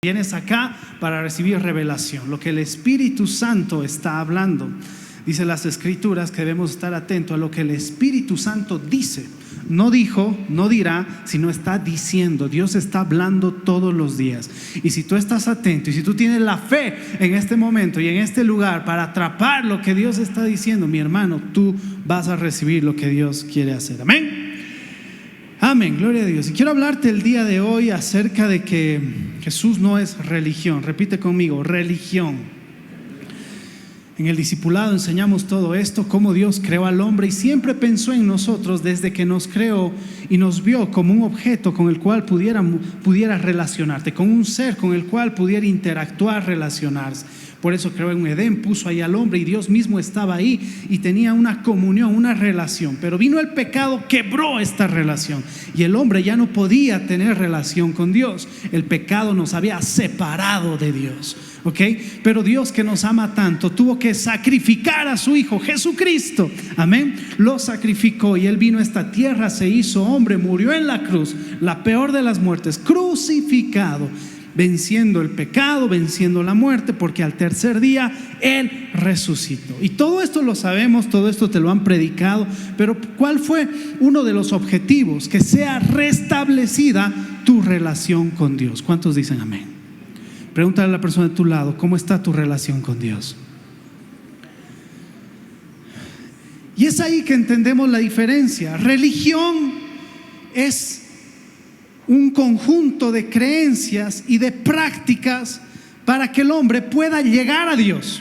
Vienes acá para recibir revelación, lo que el Espíritu Santo está hablando. Dice las Escrituras que debemos estar atentos a lo que el Espíritu Santo dice. No dijo, no dirá, sino está diciendo. Dios está hablando todos los días. Y si tú estás atento y si tú tienes la fe en este momento y en este lugar para atrapar lo que Dios está diciendo, mi hermano, tú vas a recibir lo que Dios quiere hacer. Amén. Amén, gloria a Dios. Y quiero hablarte el día de hoy acerca de que Jesús no es religión. Repite conmigo, religión. En el discipulado enseñamos todo esto, cómo Dios creó al hombre y siempre pensó en nosotros desde que nos creó y nos vio como un objeto con el cual pudiera relacionarte, con un ser con el cual pudiera interactuar, relacionarse. Por eso creó en Edén, puso ahí al hombre y Dios mismo estaba ahí y tenía una comunión, una relación. Pero vino el pecado, quebró esta relación y el hombre ya no podía tener relación con Dios. El pecado nos había separado de Dios. Pero Dios, que nos ama tanto, tuvo que sacrificar a su Hijo Jesucristo. Amén. Lo sacrificó y Él vino a esta tierra, se hizo hombre, murió en la cruz, la peor de las muertes, crucificado, venciendo el pecado, venciendo la muerte, porque al tercer día Él resucitó. Y todo esto lo sabemos, todo esto te lo han predicado, pero ¿cuál fue uno de los objetivos? Que sea restablecida tu relación con Dios. ¿Cuántos dicen amén? Pregúntale a la persona de tu lado, ¿cómo está tu relación con Dios? Y es ahí que entendemos la diferencia. Religión es un conjunto de creencias y de prácticas para que el hombre pueda llegar a Dios.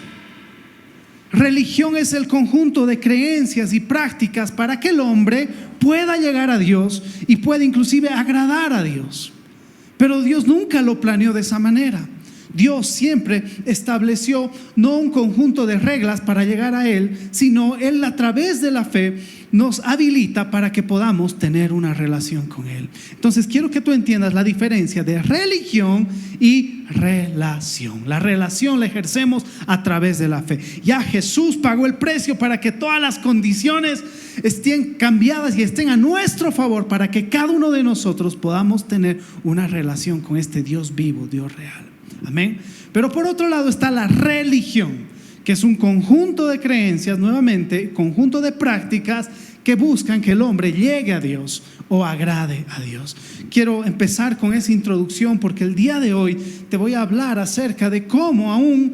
Religión es el conjunto de creencias y prácticas para que el hombre pueda llegar a Dios y pueda inclusive agradar a Dios. Pero Dios nunca lo planeó de esa manera. Dios siempre estableció no un conjunto de reglas para llegar a Él, sino Él a través de la fe nos habilita para que podamos tener una relación con Él. Entonces quiero que tú entiendas la diferencia de religión y relación. La relación la ejercemos a través de la fe. Ya Jesús pagó el precio para que todas las condiciones estén cambiadas y estén a nuestro favor, para que cada uno de nosotros podamos tener una relación con este Dios vivo, Dios real. Amén. Pero por otro lado está la religión, que es un conjunto de creencias, nuevamente, conjunto de prácticas que buscan que el hombre llegue a Dios o agrade a Dios. Quiero empezar con esa introducción porque el día de hoy te voy a hablar acerca de cómo aún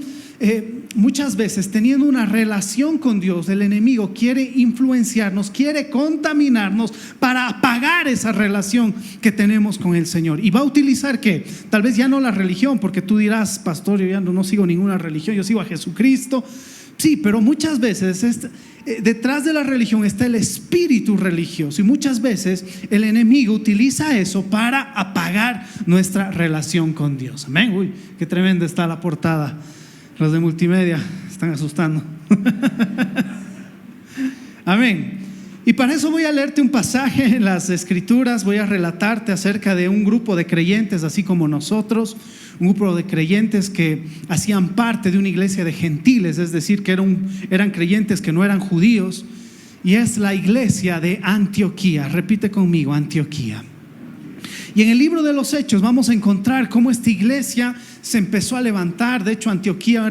muchas veces teniendo una relación con Dios, el enemigo quiere influenciarnos, quiere contaminarnos para apagar esa relación que tenemos con el Señor. Y va a utilizar ¿qué? Tal vez ya no la religión, porque tú dirás, pastor, yo ya no sigo ninguna religión, yo sigo a Jesucristo. Sí, pero muchas veces detrás de la religión está el espíritu religioso y muchas veces el enemigo utiliza eso para apagar nuestra relación con Dios. Amén. Uy, qué tremenda está la portada. Los de multimedia están asustando. Amén. Y para eso voy a leerte un pasaje en las Escrituras. Voy a relatarte acerca de un grupo de creyentes, así como nosotros, un grupo de creyentes que hacían parte de una iglesia de gentiles, es decir, que eran creyentes que no eran judíos. Y es la iglesia de Antioquía. Repite conmigo, Antioquía. Y en el libro de los Hechos vamos a encontrar cómo esta iglesia se empezó a levantar. De hecho, Antioquía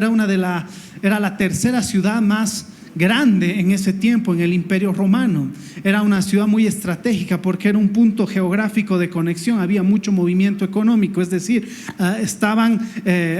era la tercera ciudad más grande en ese tiempo en el Imperio Romano. Era una ciudad muy estratégica porque era un punto geográfico de conexión. Había mucho movimiento económico, es decir,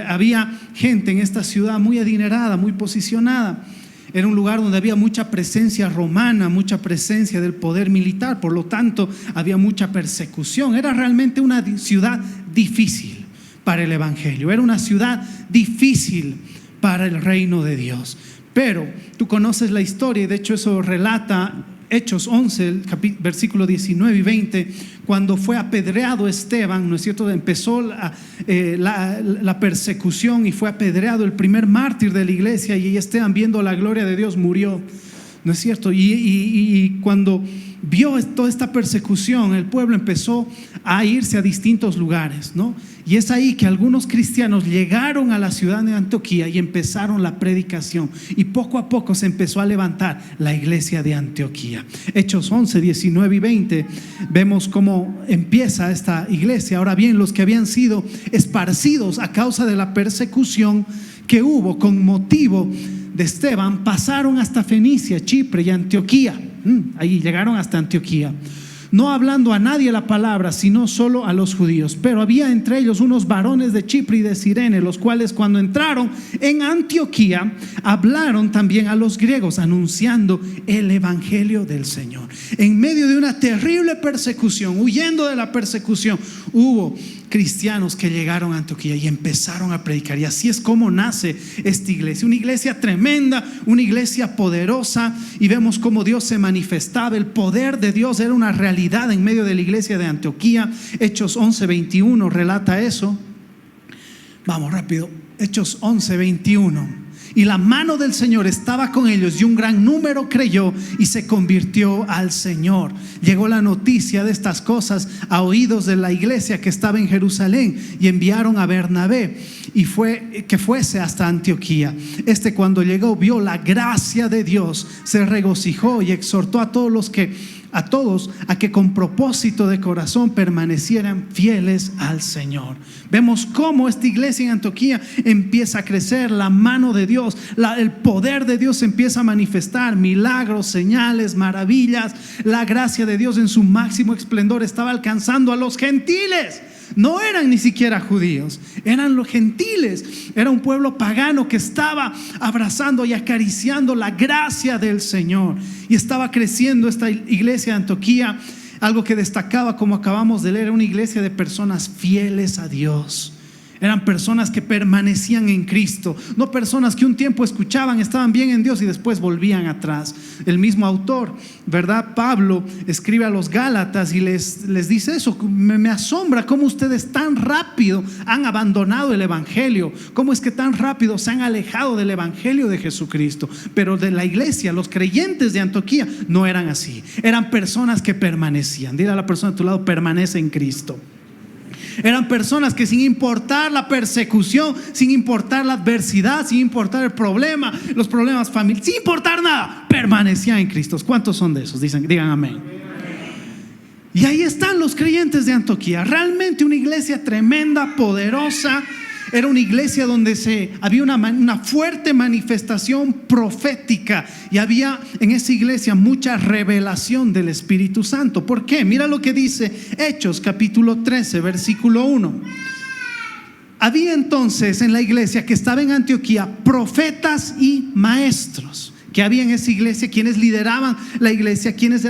había gente en esta ciudad muy adinerada, muy posicionada. Era un lugar donde había mucha presencia romana, mucha presencia del poder militar, por lo tanto había mucha persecución. Era realmente una ciudad difícil para el evangelio, era una ciudad difícil para el reino de Dios. Pero tú conoces la historia y de hecho eso relata Hechos 11, versículo 19 y 20, cuando fue apedreado Esteban, ¿no es cierto? Empezó la persecución y fue apedreado el primer mártir de la iglesia, y Esteban, viendo la gloria de Dios, murió, ¿no es cierto? Y cuando vio toda esta persecución, el pueblo empezó a irse a distintos lugares, ¿no? Y es ahí que algunos cristianos llegaron a la ciudad de Antioquía y empezaron la predicación, y poco a poco se empezó a levantar la iglesia de Antioquía. Hechos 11, 19 y 20 vemos cómo empieza esta iglesia. Ahora bien, los que habían sido esparcidos a causa de la persecución que hubo con motivo de Esteban pasaron hasta Fenicia, Chipre y Antioquía. Ahí llegaron hasta Antioquía, no hablando a nadie la palabra, sino solo a los judíos. Pero había entre ellos unos varones de Chipre y de Cirene, los cuales cuando entraron en Antioquía hablaron también a los griegos, anunciando el evangelio del Señor. En medio de una terrible persecución, huyendo de la persecución, hubo cristianos que llegaron a Antioquía y empezaron a predicar. Y así es como nace esta iglesia, una iglesia tremenda, una iglesia poderosa, y vemos cómo Dios se manifestaba. El poder de Dios era una realidad en medio de la iglesia de Antioquía. Hechos 11, 21 relata eso. Vamos rápido, Hechos 11, 21. Y la mano del Señor estaba con ellos, y un gran número creyó y se convirtió al Señor. Llegó la noticia de estas cosas a oídos de la iglesia que estaba en Jerusalén, y enviaron a Bernabé y que fuese hasta Antioquía. Cuando llegó, vio la gracia de Dios, se regocijó y exhortó a todos a que con propósito de corazón permanecieran fieles al Señor. Vemos cómo esta iglesia en Antioquía empieza a crecer, la mano de Dios, el poder de Dios empieza a manifestar, milagros, señales, maravillas. La gracia de Dios en su máximo esplendor estaba alcanzando a los gentiles. No eran ni siquiera judíos, eran los gentiles. Era un pueblo pagano que estaba abrazando y acariciando la gracia del Señor, y estaba creciendo esta iglesia de Antioquía. Algo que destacaba, como acabamos de leer, era una iglesia de personas fieles a Dios. Eran personas que permanecían en Cristo, no personas que un tiempo escuchaban, estaban bien en Dios y después volvían atrás. El mismo autor, ¿verdad? Pablo escribe a los Gálatas y les dice eso. Me asombra cómo ustedes tan rápido han abandonado el evangelio, cómo es que tan rápido se han alejado del evangelio de Jesucristo. Pero de la iglesia, los creyentes de Antioquía no eran así, eran personas que permanecían. Dile a la persona a tu lado: permanece en Cristo. Eran personas que, sin importar la persecución, sin importar la adversidad, sin importar el problema, los problemas familiares, sin importar nada, permanecían en Cristo. ¿Cuántos son de esos? Digan amén. Y ahí están los creyentes de Antioquía. Realmente una iglesia tremenda, poderosa. Era una iglesia donde había una fuerte manifestación profética, y había en esa iglesia mucha revelación del Espíritu Santo. ¿Por qué? Mira lo que dice Hechos capítulo 13 versículo 1. Había entonces en la iglesia que estaba en Antioquía profetas y maestros. Que había en esa iglesia quienes lideraban la iglesia, quienes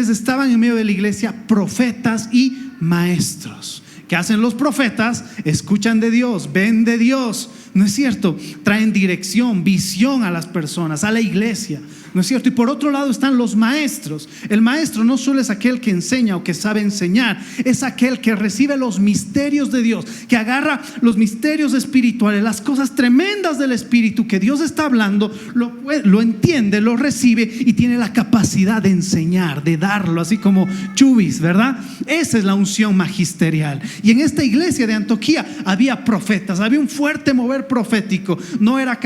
estaban en medio de la iglesia, profetas y maestros. ¿Qué hacen los profetas? Escuchan de Dios, ven de Dios, ¿no es cierto? Traen dirección, visión a las personas, a la iglesia, ¿no es cierto? Y por otro lado están los maestros. El maestro no solo es aquel que enseña o que sabe enseñar, es aquel que recibe los misterios de Dios, que agarra los misterios espirituales, las cosas tremendas del Espíritu que Dios está hablando, lo entiende, lo recibe y tiene la capacidad de enseñar, de darlo, así como Chubis, ¿verdad? Esa es la unción magisterial. Y en esta iglesia de Antioquía había profetas, había un fuerte mover profético. No era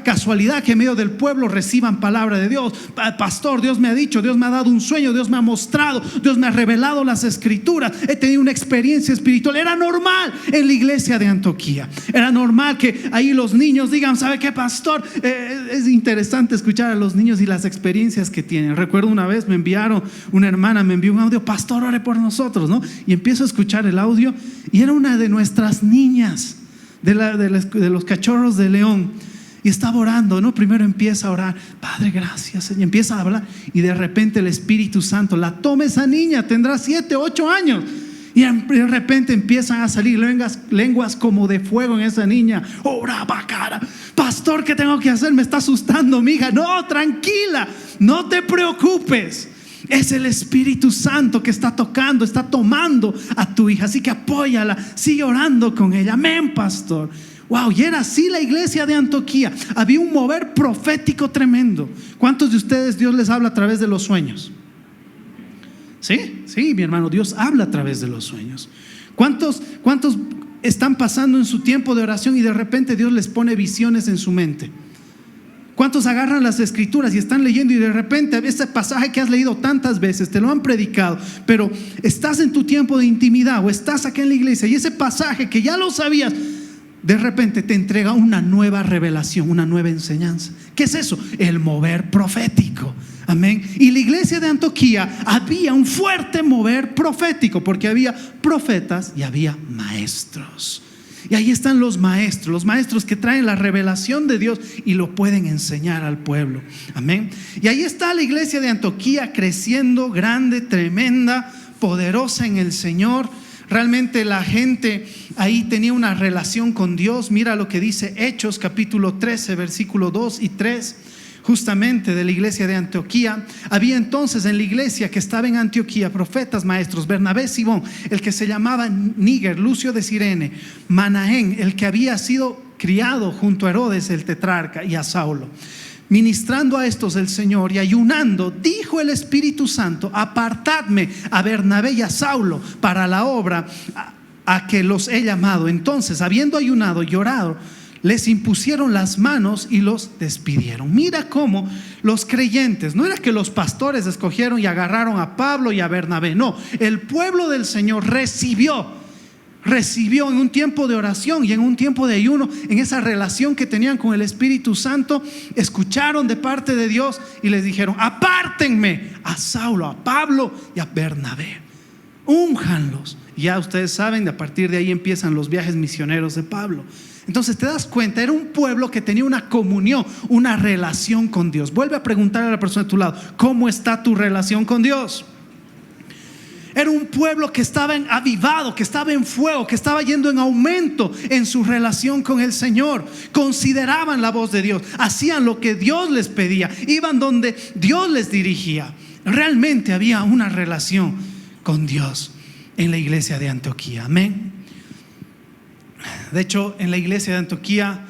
casualidad que en medio del pueblo reciban palabra de Dios. Pastor, Dios me ha dicho, Dios me ha dado un sueño, Dios me ha mostrado, Dios me ha revelado las escrituras, he tenido una experiencia espiritual. Era normal en la iglesia de Antioquía. Era normal que ahí los niños digan: ¿sabe qué, pastor? Es interesante escuchar a los niños y las experiencias que tienen. Recuerdo una vez una hermana me envió un audio: pastor, ore por nosotros, ¿no? Y empiezo a escuchar el audio, y era una de nuestras niñas de los cachorros de León, y estaba orando, ¿no? Primero empieza a orar: Padre, gracias, Señor. Empieza a hablar, y de repente el Espíritu Santo la toma. Esa niña tendrá 7, 8 años, y de repente empiezan a salir lenguas como de fuego en esa niña. Oraba, cara, pastor, ¿qué tengo que hacer? Me está asustando mi hija. No, tranquila, no te preocupes. Es el Espíritu Santo que está tocando, está tomando a tu hija. Así que apóyala, sigue orando con ella. Amén, pastor. Wow, y era así la iglesia de Antioquía. Había un mover profético tremendo. ¿Cuántos de ustedes Dios les habla a través de los sueños? Sí, mi hermano, Dios habla a través de los sueños. ¿Cuántos están pasando en su tiempo de oración y de repente Dios les pone visiones en su mente? ¿Cuántos agarran las escrituras y están leyendo y de repente ese pasaje que has leído tantas veces, te lo han predicado, pero estás en tu tiempo de intimidad o estás aquí en la iglesia y ese pasaje que ya lo sabías, de repente te entrega una nueva revelación, una nueva enseñanza? ¿Qué es eso? El mover profético. Amén. Y la iglesia de Antioquía había un fuerte mover profético porque había profetas y había maestros. Y ahí están los maestros que traen la revelación de Dios y lo pueden enseñar al pueblo. Amén. Y ahí está la iglesia de Antioquía creciendo, grande, tremenda, poderosa en el Señor. Realmente la gente ahí tenía una relación con Dios. Mira lo que dice Hechos capítulo 13 versículo 2 y 3. Justamente de la iglesia de Antioquía. Había entonces en la iglesia que estaba en Antioquía profetas, maestros: Bernabé, Simón, el que se llamaba Níger, Lucio de Cirene, Manaén, el que había sido criado junto a Herodes el tetrarca, y a Saulo. Ministrando a estos el Señor y ayunando, dijo el Espíritu Santo: apartadme a Bernabé y a Saulo para la obra a que los he llamado. Entonces, habiendo ayunado y orado, les impusieron las manos y los despidieron. Mira cómo los creyentes, no era que los pastores escogieron y agarraron a Pablo y a Bernabé, no, el pueblo del Señor recibió en un tiempo de oración y en un tiempo de ayuno, en esa relación que tenían con el Espíritu Santo, escucharon de parte de Dios y les dijeron: apártenme a Saulo, a Pablo y a Bernabé, únjanlos. Ya ustedes saben, de a partir de ahí empiezan los viajes misioneros de Pablo. Entonces te das cuenta, era un pueblo que tenía una comunión, una relación con Dios. Vuelve a preguntar a la persona de tu lado: ¿cómo está tu relación con Dios? Era un pueblo que estaba avivado, que estaba en fuego, que estaba yendo en aumento en su relación con el Señor. Consideraban la voz de Dios, hacían lo que Dios les pedía, iban donde Dios les dirigía. Realmente había una relación con Dios en la iglesia de Antioquía. Amén. De hecho, en la iglesia de Antioquía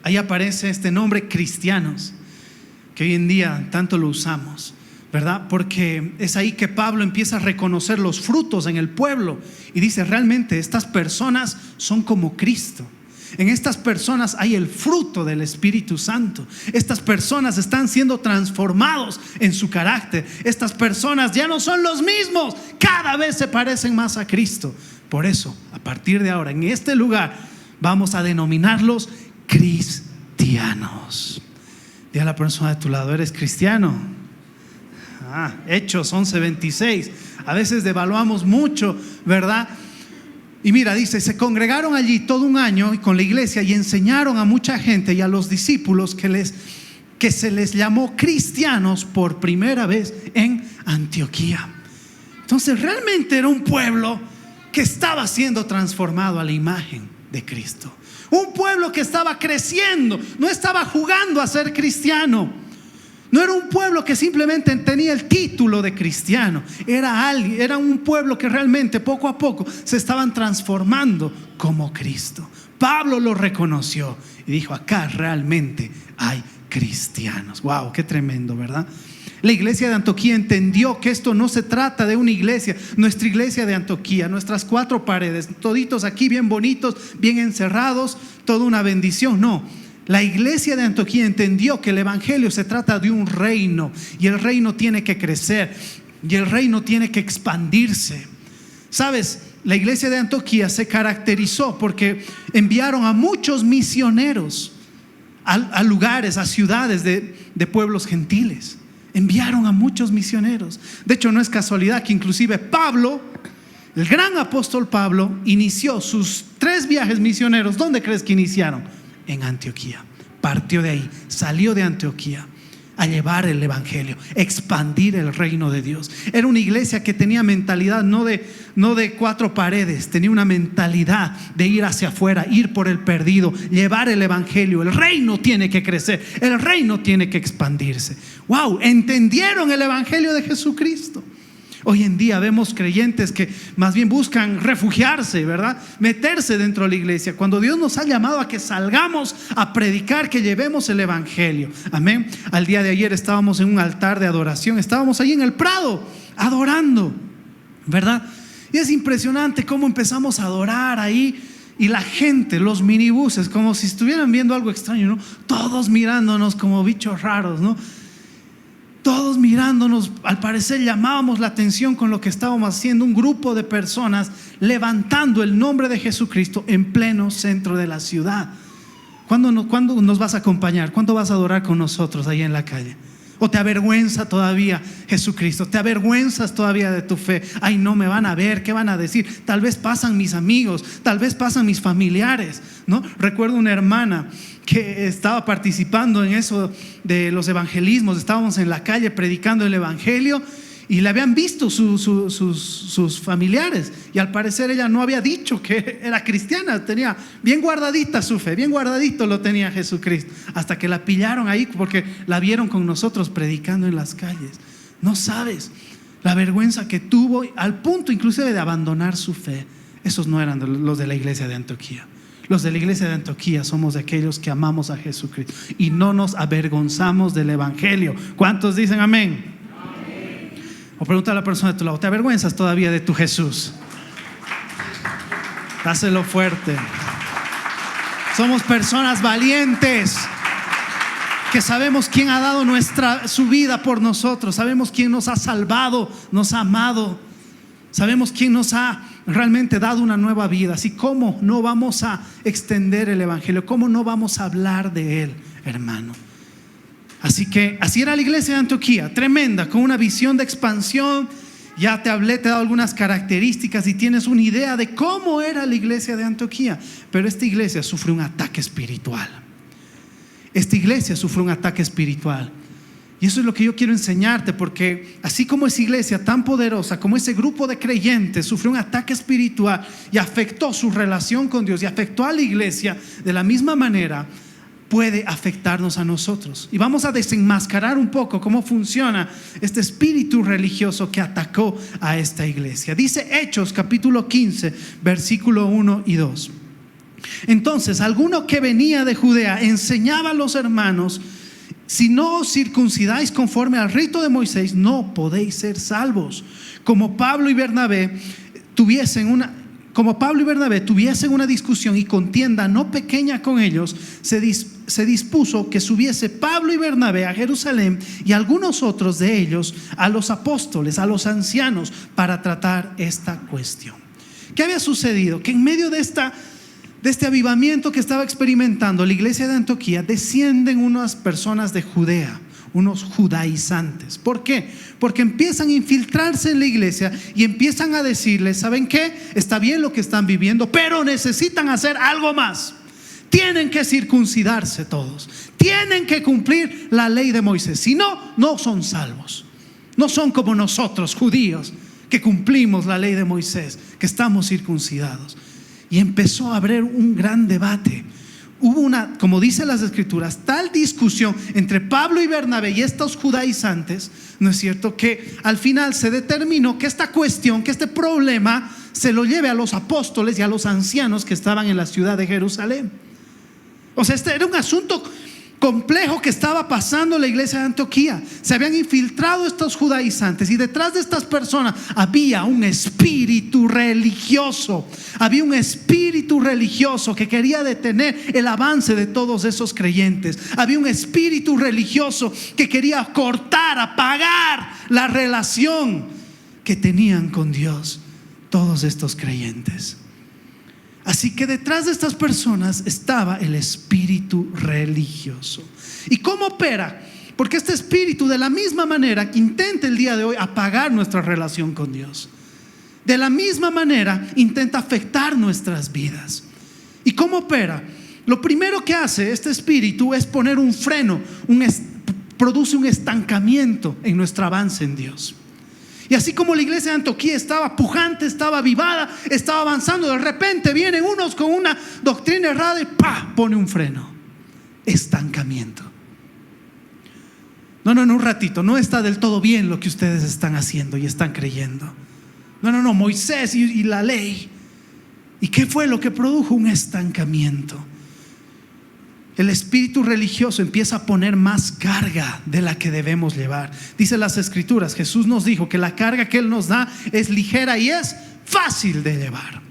ahí aparece este nombre, cristianos, que hoy en día tanto lo usamos, ¿verdad? Porque es ahí que Pablo empieza a reconocer los frutos en el pueblo y dice: realmente estas personas son como Cristo. En estas personas hay el fruto del Espíritu Santo. Estas personas están siendo transformados en su carácter. Estas personas ya no son los mismos, cada vez se parecen más a Cristo. Por eso, a partir de ahora, en este lugar vamos a denominarlos cristianos. Dile a la persona de tu lado: ¿eres cristiano? Hechos 11:26. A veces devaluamos mucho, ¿verdad? Y mira, dice: se congregaron allí todo un año con la iglesia y enseñaron a mucha gente y a los discípulos que se les llamó cristianos por primera vez en Antioquía. Entonces realmente era un pueblo que estaba siendo transformado a la imagen de Cristo. Un pueblo que estaba creciendo, no estaba jugando a ser cristiano. No era un pueblo que simplemente tenía el título de cristiano. Era un pueblo que realmente poco a poco se estaban transformando como Cristo. Pablo lo reconoció y dijo: acá realmente hay cristianos. Wow, qué tremendo, ¿verdad? La iglesia de Antioquía entendió que esto no se trata de una iglesia, nuestra iglesia de Antioquía, nuestras 4 paredes, toditos aquí bien bonitos, bien encerrados, toda una bendición. No, la iglesia de Antioquía entendió que el evangelio se trata de un reino y el reino tiene que crecer y el reino tiene que expandirse. ¿Sabes? La iglesia de Antioquía se caracterizó porque enviaron a muchos misioneros a lugares, a ciudades de pueblos gentiles. Enviaron a muchos misioneros. De hecho, no es casualidad que inclusive Pablo, el gran apóstol Pablo, inició sus 3 viajes misioneros. ¿Dónde crees que iniciaron? En Antioquía. Partió de ahí, salió de Antioquía a llevar el evangelio, expandir el reino de Dios. Era una iglesia que tenía mentalidad no de 4 paredes, tenía una mentalidad de ir hacia afuera, ir por el perdido, llevar el evangelio. El reino tiene que crecer, el reino tiene que expandirse. Wow, entendieron el evangelio de Jesucristo. Hoy en día vemos creyentes que más bien buscan refugiarse, ¿verdad? Meterse dentro de la iglesia, cuando Dios nos ha llamado a que salgamos a predicar, que llevemos el evangelio. Amén. Al día de ayer estábamos en un altar de adoración, estábamos ahí en el Prado adorando, ¿verdad? Y es impresionante cómo empezamos a adorar ahí. Y la gente, los minibuses, como si estuvieran viendo algo extraño, ¿no? Todos mirándonos como bichos raros, ¿no? Todos mirándonos. Al parecer llamábamos la atención con lo que estábamos haciendo. Un grupo de personas levantando el nombre de Jesucristo en pleno centro de la ciudad. ¿Cuándo nos vas a acompañar? ¿Cuándo vas a adorar con nosotros ahí en la calle? ¿O te avergüenza todavía Jesucristo? ¿Te avergüenzas todavía de tu fe? Ay, no, me van a ver, ¿qué van a decir? Tal vez pasan mis amigos, tal vez pasan mis familiares, ¿no? Recuerdo una hermana que estaba participando en eso de los evangelismos. Estábamos en la calle predicando el evangelio y le habían visto sus familiares, y al parecer ella no había dicho que era cristiana. Tenía bien guardadita su fe, bien guardadito lo tenía Jesucristo, hasta que la pillaron ahí porque la vieron con nosotros predicando en las calles. No sabes la vergüenza que tuvo, al punto inclusive de abandonar su fe. Esos no eran los de la iglesia de Antioquía. Los de la iglesia de Antioquía somos de aquellos que amamos a Jesucristo y no nos avergonzamos del evangelio. ¿Cuántos dicen amén? O pregunta a la persona de tu lado: ¿te avergüenzas todavía de tu Jesús? Dáselo fuerte. Somos personas valientes, que sabemos quién ha dado su vida por nosotros. Sabemos quién nos ha salvado, nos ha amado. Sabemos quién nos ha realmente dado una nueva vida. Así como no vamos a extender el evangelio, cómo no vamos a hablar de él, hermano. Así que así era la iglesia de Antioquía, tremenda, con una visión de expansión. Ya te hablé, te he dado algunas características y tienes una idea de cómo era la iglesia de Antioquía. Pero esta iglesia sufrió un ataque espiritual. Esta iglesia sufrió un ataque espiritual. Y eso es lo que yo quiero enseñarte, porque así como esa iglesia tan poderosa, como ese grupo de creyentes sufrió un ataque espiritual y afectó su relación con Dios y afectó a la iglesia, de la misma manera puede afectarnos a nosotros. Y vamos a desenmascarar un poco cómo funciona este espíritu religioso que atacó a esta iglesia. Dice Hechos capítulo 15 versículo 1 y 2. Entonces alguno que venía de Judea enseñaba a los hermanos: si no os circuncidáis conforme al rito de Moisés, no podéis ser salvos. Como Pablo y Bernabé tuviesen una discusión y contienda no pequeña con ellos, se dispuso que subiese Pablo y Bernabé a Jerusalén, y algunos otros de ellos a los apóstoles, a los ancianos, para tratar esta cuestión. ¿Qué había sucedido? Que en medio de este avivamiento que estaba experimentando la iglesia de Antioquía, descienden unas personas de Judea, unos judaizantes. ¿Por qué? Porque empiezan a infiltrarse en la iglesia y empiezan a decirles: ¿saben qué? Está bien lo que están viviendo, pero necesitan hacer algo más. Tienen que circuncidarse todos, tienen que cumplir la ley de Moisés, si no, no son salvos. No son como nosotros, judíos, que cumplimos la ley de Moisés, que estamos circuncidados. Y empezó a haber un gran debate. Hubo como dicen las escrituras, tal discusión entre Pablo y Bernabé y estos judaizantes, ¿no es cierto?, que al final se determinó que esta cuestión, que este problema se lo lleve a los apóstoles y a los ancianos que estaban en la ciudad de Jerusalén. O sea, este era un asunto complejo que estaba pasando en la iglesia de Antioquía. Se habían infiltrado estos judaizantes, y detrás de estas personas había un espíritu religioso. Había un espíritu religioso que quería detener el avance de todos esos creyentes. Había un espíritu religioso que quería cortar, apagar la relación que tenían con Dios todos estos creyentes. Así que detrás de estas personas estaba el espíritu religioso. ¿Y cómo opera? Porque este espíritu, de la misma manera que intenta el día de hoy apagar nuestra relación con Dios, de la misma manera intenta afectar nuestras vidas. ¿Y cómo opera? Lo primero que hace este espíritu es poner un freno, produce un estancamiento en nuestro avance en Dios. Y así como la iglesia de Antioquía estaba pujante, estaba avivada, estaba avanzando, de repente vienen unos con una doctrina errada y pone un freno. Estancamiento. No, un ratito, no está del todo bien lo que ustedes están haciendo y están creyendo. No, Moisés y la ley. ¿Y qué fue lo que produjo? Un estancamiento. El espíritu religioso empieza a poner más carga de la que debemos llevar. Dice las escrituras, Jesús nos dijo que la carga que Él nos da es ligera y es fácil de llevar.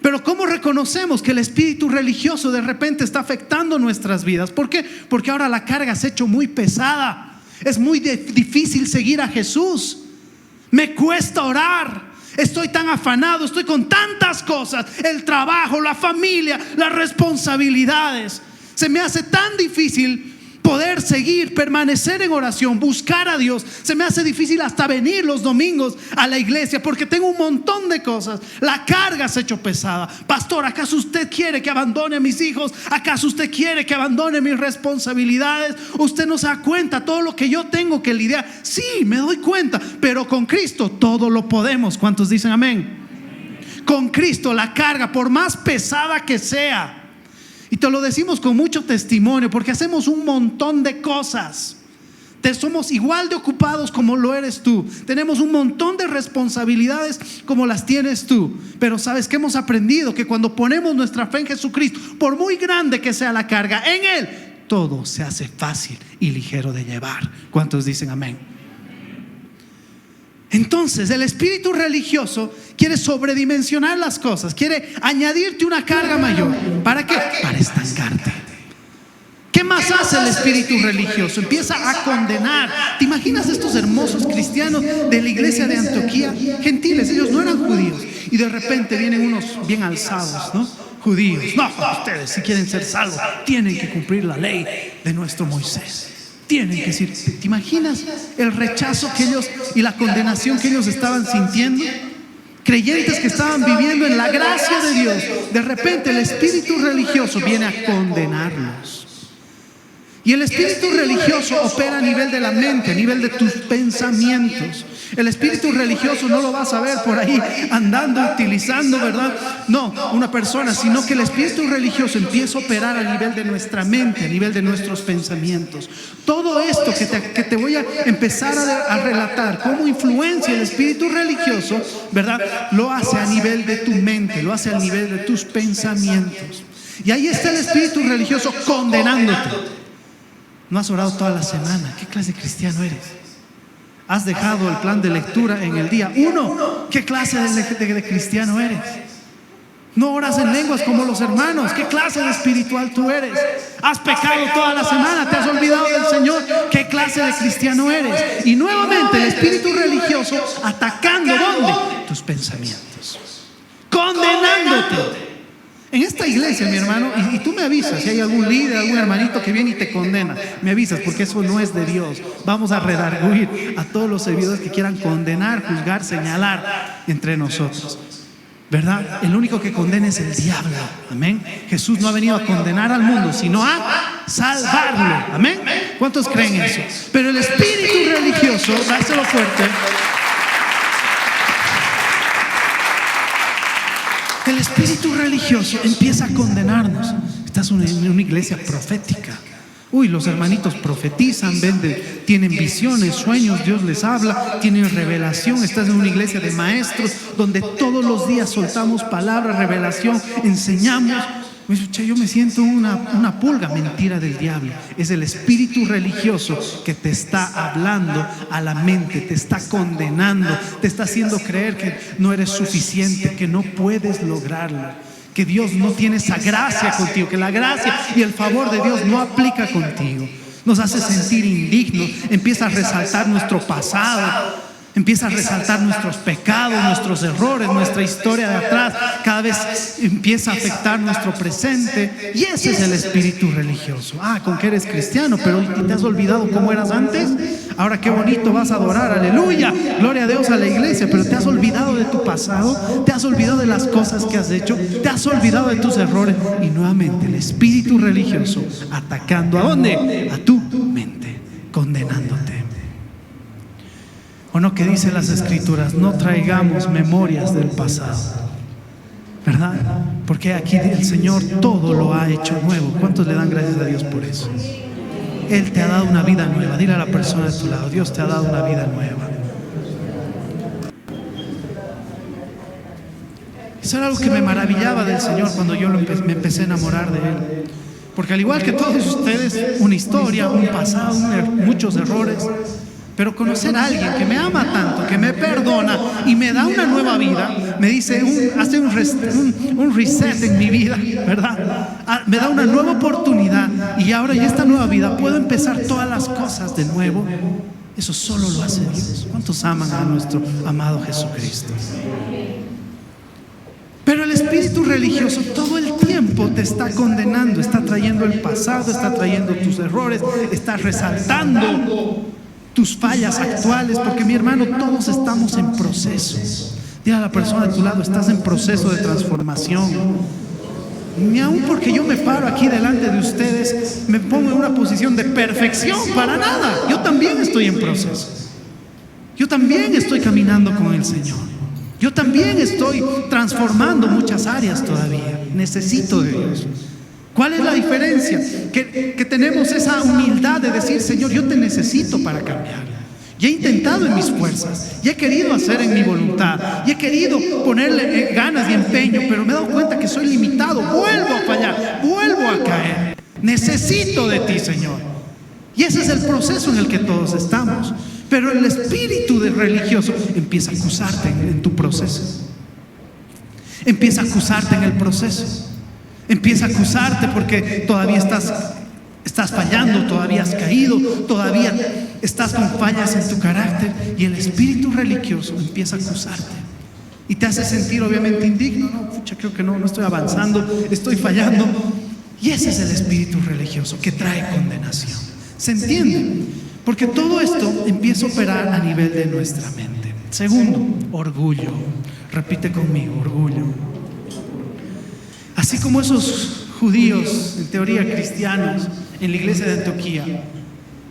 Pero ¿cómo reconocemos que el espíritu religioso de repente está afectando nuestras vidas? ¿Por qué? Porque ahora la carga se ha hecho muy pesada. Es muy difícil seguir a Jesús. Me cuesta orar. Estoy tan afanado, estoy con tantas cosas, el trabajo, la familia, las responsabilidades. Se me hace tan difícil poder seguir, permanecer en oración, buscar a Dios. Se me hace difícil hasta venir los domingos a la iglesia porque tengo un montón de cosas. La carga se ha hecho pesada. Pastor, ¿acaso usted quiere que abandone a mis hijos? ¿Acaso usted quiere que abandone mis responsabilidades? Usted no se da cuenta todo lo que yo tengo que lidiar. Sí, me doy cuenta, pero con Cristo todo lo podemos. ¿Cuántos dicen amén? Con Cristo la carga, por más pesada que sea, y te lo decimos con mucho testimonio, porque hacemos un montón de cosas. Somos igual de ocupados como lo eres tú. Tenemos un montón de responsabilidades como las tienes tú. Pero ¿sabes qué hemos aprendido? Que cuando ponemos nuestra fe en Jesucristo, por muy grande que sea la carga, en Él todo se hace fácil y ligero de llevar. ¿Cuántos dicen amén? Entonces el espíritu religioso quiere sobredimensionar las cosas, quiere añadirte una carga mayor. ¿Para qué? Para estancarte. ¿Qué más hace el espíritu religioso? Empieza a condenar. ¿Te imaginas estos hermosos cristianos de la iglesia de Antioquía? Gentiles, ellos no eran judíos. Y de repente vienen unos bien alzados, ¿no? Judíos. No, ustedes si quieren ser salvos tienen que cumplir la ley de nuestro Moisés. Tienen que decir, ¿te imaginas el rechazo que ellos y la condenación que ellos estaban sintiendo? Creyentes que estaban viviendo en la gracia de Dios, de repente el espíritu religioso viene a condenarlos. Y el espíritu religioso opera a nivel de la mente, a nivel de tus pensamientos. El espíritu religioso no lo vas a ver por ahí andando, utilizando, ¿verdad? No, una persona, sino que el espíritu religioso empieza a operar a nivel de nuestra mente, a nivel de nuestros pensamientos. Todo esto que te voy a empezar a relatar, cómo influencia el espíritu religioso, ¿verdad? Lo hace a nivel de tu mente, lo hace a nivel de tus pensamientos. Y ahí está el espíritu religioso condenándote. No has orado toda la semana. ¿Qué clase de cristiano eres? Has dejado el plan de lectura en el día 1. ¿Qué clase de cristiano eres? No oras en lenguas como los hermanos. ¿Qué clase de espiritual tú eres? Has pecado toda la semana. Te has olvidado del Señor. ¿Qué clase de cristiano eres? Y nuevamente el espíritu religioso atacando ¿dónde? Tus pensamientos, condenándote. En esta iglesia, mi hermano, y tú me avisas si hay algún líder, algún hermanito que viene y te condena, me avisas, porque eso no es de Dios. Vamos a redarguir a todos los servidores que quieran condenar, juzgar, señalar entre nosotros, ¿verdad? El único que condena es el diablo, amén. Jesús no ha venido a condenar al mundo, sino a salvarlo, amén. ¿Cuántos creen eso? Pero el espíritu religioso, dáselo fuerte. El espíritu religioso empieza a condenarnos. Estás en una iglesia profética. Uy, los hermanitos profetizan, tienen visiones, sueños, Dios les habla, tienen revelación. Estás en una iglesia de maestros donde todos los días soltamos palabras, revelación, enseñamos. Yo me siento una pulga. Mentira del diablo. Es el espíritu religioso que te está hablando a la mente, te está condenando, te está haciendo creer que no eres suficiente, que no puedes lograrlo, que Dios no tiene esa gracia contigo, que la gracia y el favor de Dios no aplica contigo. Nos hace sentir indignos, empieza a resaltar nuestro pasado, empieza a resaltar nuestros pecados, nuestros errores, nuestra historia de atrás. Cada vez empieza a afectar nuestro presente. Y ese es el espíritu religioso. Con que eres cristiano, pero te has olvidado cómo eras antes. Ahora qué bonito vas a adorar, aleluya, gloria a Dios, a la iglesia. Pero te has olvidado de tu pasado, te has olvidado de las cosas que has hecho, te has olvidado de tus errores. Y nuevamente el espíritu religioso atacando ¿a dónde? A tu mente, condenándote. ¿O no que dicen las escrituras? No traigamos memorias del pasado, ¿verdad? Porque aquí el Señor todo lo ha hecho nuevo. ¿Cuántos le dan gracias a Dios por eso? Él te ha dado una vida nueva. Dile a la persona de tu lado: Dios te ha dado una vida nueva. Eso era algo que me maravillaba del Señor cuando yo me empecé a enamorar de Él. Porque al igual que todos ustedes, una historia, un pasado, muchos errores. Pero conocer a alguien que me ama tanto, que me perdona y me da una nueva vida, me dice, hace un reset en mi vida, ¿verdad? Me da una nueva oportunidad y ahora en esta nueva vida puedo empezar todas las cosas de nuevo. Eso solo lo hace Dios. ¿Cuántos aman a nuestro amado Jesucristo? Pero el espíritu religioso todo el tiempo te está condenando, está trayendo el pasado, está trayendo tus errores, está resaltando tus fallas actuales, porque mi hermano, todos estamos en proceso. Dile a la persona de tu lado: estás en proceso de transformación. Ni aun porque yo me paro aquí delante de ustedes me pongo en una posición de perfección, para nada. Yo también estoy en proceso. Yo también estoy caminando con el Señor. Yo también estoy transformando muchas áreas todavía. Necesito de Dios. ¿Cuál es la diferencia? Que tenemos esa humildad de decir: Señor, yo te necesito para cambiar. Y he intentado en mis fuerzas, y he querido hacer en mi voluntad, y he querido ponerle ganas y empeño, pero me he dado cuenta que soy limitado. Vuelvo a fallar, vuelvo a caer. Necesito de ti, Señor. Y ese es el proceso en el que todos estamos. Pero el espíritu de religioso empieza a acusarte en tu proceso. Empieza a acusarte en el proceso. Empieza a acusarte porque todavía estás fallando, todavía has caído, todavía estás con fallas en tu carácter. Y el espíritu religioso empieza a acusarte y te hace sentir obviamente indigno. No, pucha, creo que no estoy avanzando, estoy fallando. Y ese es el espíritu religioso que trae condenación. ¿Se entiende? Porque todo esto empieza a operar a nivel de nuestra mente. Segundo, orgullo. Repite conmigo: orgullo. Así como esos judíos, en teoría cristianos, en la iglesia de Antioquía,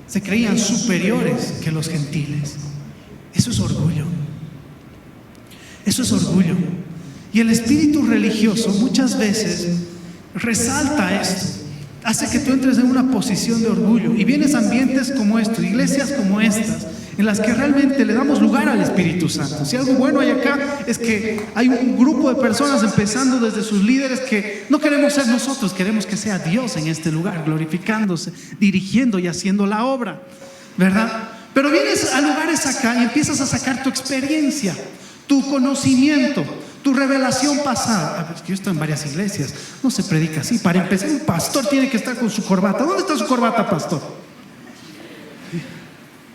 se creían superiores que los gentiles. Eso es orgullo. Eso es orgullo. Y el espíritu religioso muchas veces resalta esto. Hace que tú entres en una posición de orgullo. Y vienes a ambientes como estos, iglesias como estas, en las que realmente le damos lugar al Espíritu Santo. Si algo bueno hay acá es que hay un grupo de personas, empezando desde sus líderes, que no queremos ser nosotros, queremos que sea Dios en este lugar, glorificándose, dirigiendo y haciendo la obra, ¿verdad? Pero vienes a lugares acá y empiezas a sacar tu experiencia, tu conocimiento, tu revelación pasada. Yo estoy en varias iglesias, no se predica así. Para empezar, un pastor tiene que estar con su corbata. ¿Dónde está su corbata, pastor?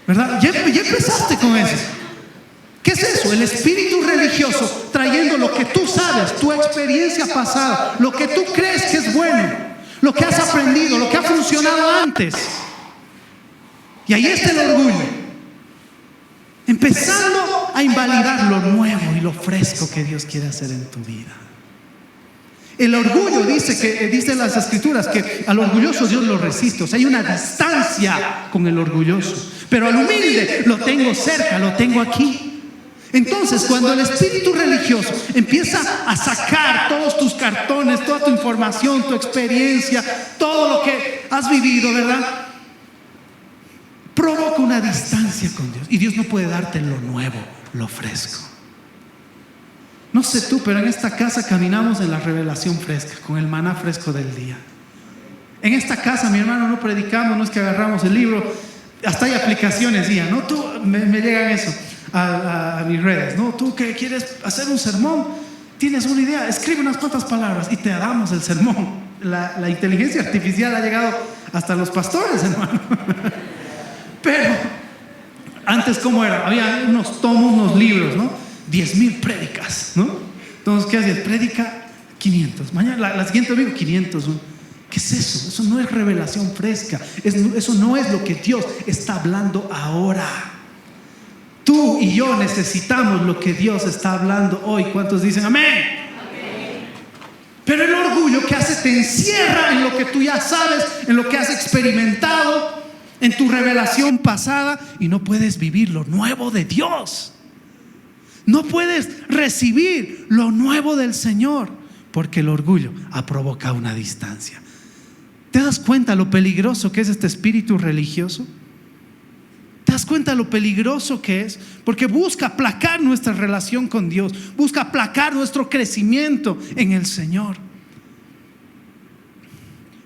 ¿Verdad? Ya empezaste con eso. ¿Qué es eso? El espíritu religioso trayendo lo que tú sabes, tu experiencia pasada, lo que tú crees que es bueno, lo que has aprendido, lo que ha funcionado antes. Y ahí está el orgullo, empezando a invalidar lo nuevo y lo fresco que Dios quiere hacer en tu vida. El orgullo dicen las escrituras que al orgulloso Dios lo resiste. O sea, hay una distancia con el orgulloso. Pero al humilde lo tengo cerca, lo tengo aquí. Entonces, cuando el espíritu religioso empieza a sacar todos tus cartones, toda tu información, tu experiencia, todo lo que has vivido, ¿verdad?, provoca una distancia con Dios. Y Dios no puede darte lo nuevo, lo fresco. No sé tú, pero en esta casa caminamos en la revelación fresca, con el maná fresco del día. En esta casa, mi hermano, no predicamos, no es que agarramos el libro. Hasta hay aplicaciones, ¿no? Tú, me llegan eso a mis redes, ¿no? Tú que quieres hacer un sermón, tienes una idea, escribe unas cuantas palabras y te damos el sermón. La inteligencia artificial ha llegado hasta los pastores, hermano. Pero antes, ¿cómo era? Había unos tomos, unos libros, ¿no? 10,000 prédicas, ¿no? Entonces, ¿qué hacías? Prédica 500. Mañana, la siguiente domingo, 500. ¿Qué es eso? Eso no es revelación fresca. Eso no es lo que Dios está hablando ahora. Tú y yo necesitamos lo que Dios está hablando hoy. ¿Cuántos dicen amén? Amén. Pero el orgullo, que hace, te encierra en lo que tú ya sabes, en lo que has experimentado, en tu revelación pasada, y no puedes vivir lo nuevo de Dios. No puedes recibir lo nuevo del Señor, porque el orgullo ha provocado una distancia. ¿Te das cuenta lo peligroso que es este espíritu religioso? ¿Te das cuenta lo peligroso que es? Porque busca aplacar nuestra relación con Dios, busca aplacar nuestro crecimiento en el Señor.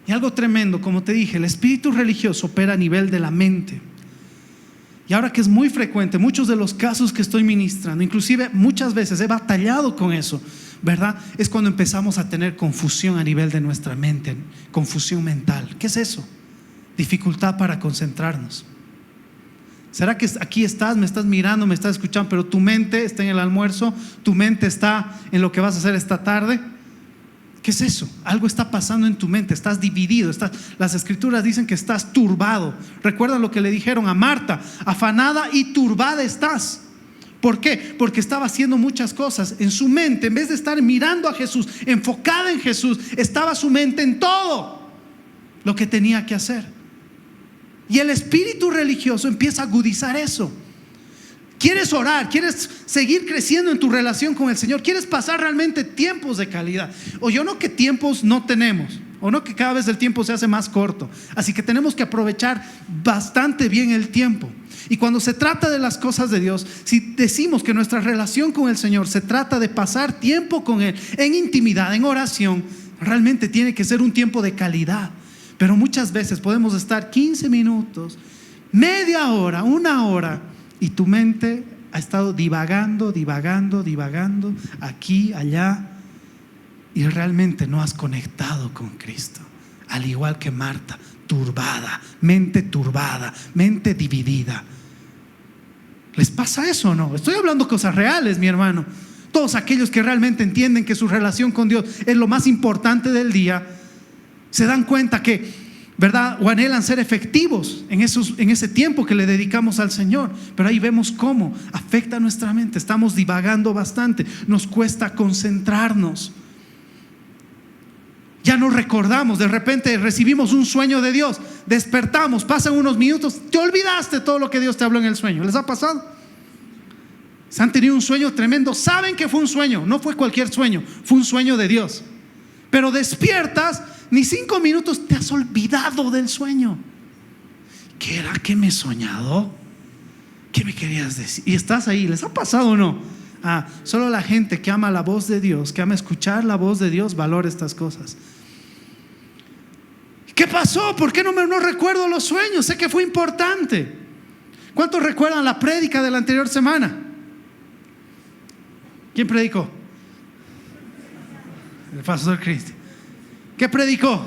Y algo tremendo, como te dije, el espíritu religioso opera a nivel de la mente. Y ahora que es muy frecuente, muchos de los casos que estoy ministrando, inclusive muchas veces he batallado con eso, ¿verdad? Es cuando empezamos a tener confusión a nivel de nuestra mente, confusión mental. ¿Qué es eso? Dificultad para concentrarnos. ¿Será que aquí estás, me estás mirando, me estás escuchando, pero tu mente está en el almuerzo, tu mente está en lo que vas a hacer esta tarde? ¿Qué es eso? Algo está pasando en tu mente, estás dividido, las escrituras dicen que estás turbado. Recuerda lo que le dijeron a Marta: afanada y turbada estás. ¿Por qué? Porque estaba haciendo muchas cosas en su mente. En vez de estar mirando a Jesús, enfocada en Jesús, estaba su mente en todo lo que tenía que hacer. Y el espíritu religioso empieza a agudizar eso. ¿Quieres orar? ¿Quieres seguir creciendo en tu relación con el Señor? ¿Quieres pasar realmente tiempos de calidad? O yo no que tiempos no tenemos, o no que cada vez el tiempo se hace más corto. Así que tenemos que aprovechar bastante bien el tiempo. Y cuando se trata de las cosas de Dios, si decimos que nuestra relación con el Señor se trata de pasar tiempo con Él en intimidad, en oración, realmente tiene que ser un tiempo de calidad. Pero muchas veces podemos estar 15 minutos, media hora, una hora, y tu mente ha estado divagando, aquí, allá, y realmente no has conectado con Cristo. Al igual que Marta, turbada, mente dividida. ¿Les pasa eso o no? Estoy hablando cosas reales, mi hermano. Todos aquellos que realmente entienden que su relación con Dios es lo más importante del día, se dan cuenta que, ¿verdad?, o anhelan ser efectivos en ese tiempo que le dedicamos al Señor. Pero ahí vemos cómo afecta nuestra mente. Estamos divagando bastante, nos cuesta concentrarnos. Ya no recordamos, de repente recibimos un sueño de Dios, despertamos, pasan unos minutos, te olvidaste todo lo que Dios te habló en el sueño. ¿Les ha pasado? Se han tenido un sueño tremendo, saben que fue un sueño, no fue cualquier sueño, fue un sueño de Dios. Pero despiertas, ni 5 minutos te has olvidado del sueño. ¿Qué era que me he soñado? ¿Qué me querías decir? Y estás ahí. ¿Les ha pasado o no? Solo la gente que ama la voz de Dios, que ama escuchar la voz de Dios, valora estas cosas. ¿Qué pasó? ¿Por qué no recuerdo los sueños? Sé que fue importante. ¿Cuántos recuerdan la prédica de la anterior semana? ¿Quién predicó? El pastor Cristi. ¿Qué predicó?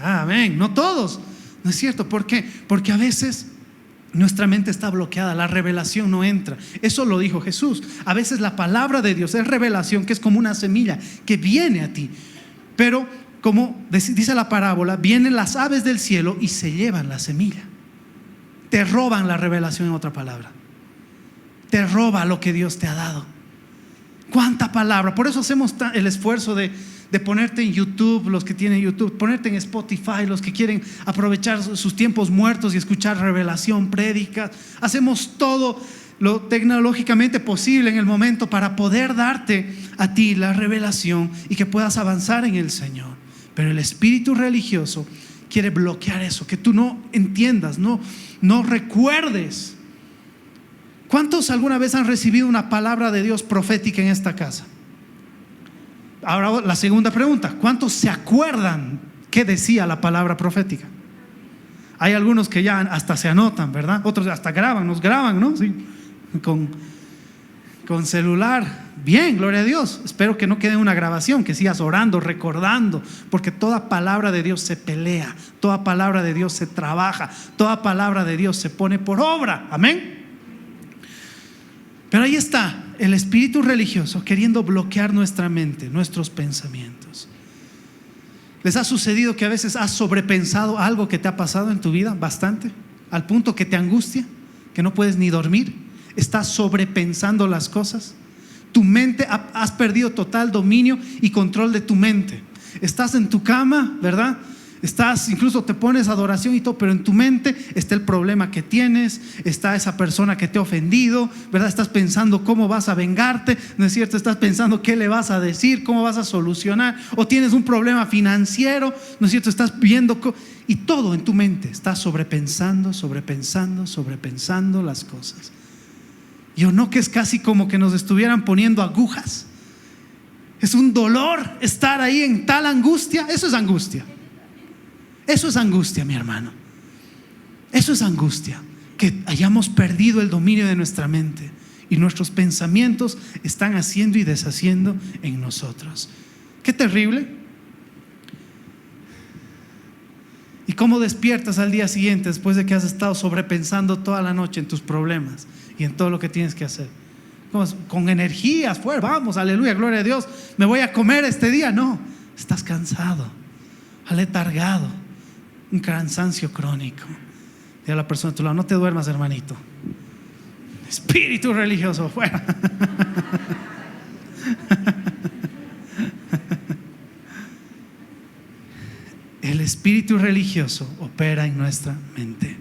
Amén. No todos. No es cierto. ¿Por qué? Porque a veces nuestra mente está bloqueada, la revelación no entra. Eso lo dijo Jesús. A veces la palabra de Dios es revelación, que es como una semilla que viene a ti. Pero como dice la parábola, vienen las aves del cielo y se llevan la semilla. Te roban la revelación, en otra palabra. Te roba lo que Dios te ha dado. ¿Cuánta palabra? Por eso hacemos el esfuerzo de ponerte en YouTube, los que tienen YouTube, ponerte en Spotify, los que quieren aprovechar sus tiempos muertos y escuchar revelación, prédicas. Hacemos todo lo tecnológicamente posible en el momento para poder darte a ti la revelación y que puedas avanzar en el Señor. Pero el espíritu religioso quiere bloquear eso, que tú no entiendas, no recuerdes. ¿Cuántos alguna vez han recibido una palabra de Dios profética en esta casa? Ahora la segunda pregunta: ¿cuántos se acuerdan qué decía la palabra profética? Hay algunos que ya hasta se anotan, ¿verdad? Otros hasta nos graban, ¿no? Sí, con celular. Bien, gloria a Dios. Espero que no quede una grabación, que sigas orando, recordando, porque toda palabra de Dios se pelea, toda palabra de Dios se trabaja, toda palabra de Dios se pone por obra. Amén. Pero ahí está el espíritu religioso queriendo bloquear nuestra mente, nuestros pensamientos. ¿Les ha sucedido que a veces has sobrepensado algo que te ha pasado en tu vida bastante? Al punto que te angustia, que no puedes ni dormir. Estás sobrepensando las cosas. Tu mente, has perdido total dominio y control de tu mente. Estás en tu cama, ¿verdad? incluso te pones adoración y todo, pero en tu mente está el problema que tienes, está esa persona que te ha ofendido, ¿verdad? Estás pensando cómo vas a vengarte, ¿no es cierto? Estás pensando qué le vas a decir, cómo vas a solucionar, o tienes un problema financiero, ¿no es cierto? Estás viendo y todo en tu mente, estás sobrepensando las cosas. Yo no, que es casi como que nos estuvieran poniendo agujas. Es un dolor estar ahí en tal angustia. Eso es angustia. Eso es angustia, mi hermano. Eso es angustia, que hayamos perdido el dominio de nuestra mente y nuestros pensamientos están haciendo y deshaciendo en nosotros. Qué terrible. ¿Y cómo despiertas al día siguiente después de que has estado sobrepensando toda la noche en tus problemas y en todo lo que tienes que hacer? Con energías, pues vamos, aleluya, gloria a Dios, me voy a comer este día. No, estás cansado, aletargado, un cansancio crónico. Dile a la persona a tu lado: no te duermas, hermanito. Espíritu religioso, fuera. El espíritu religioso opera en nuestra mente.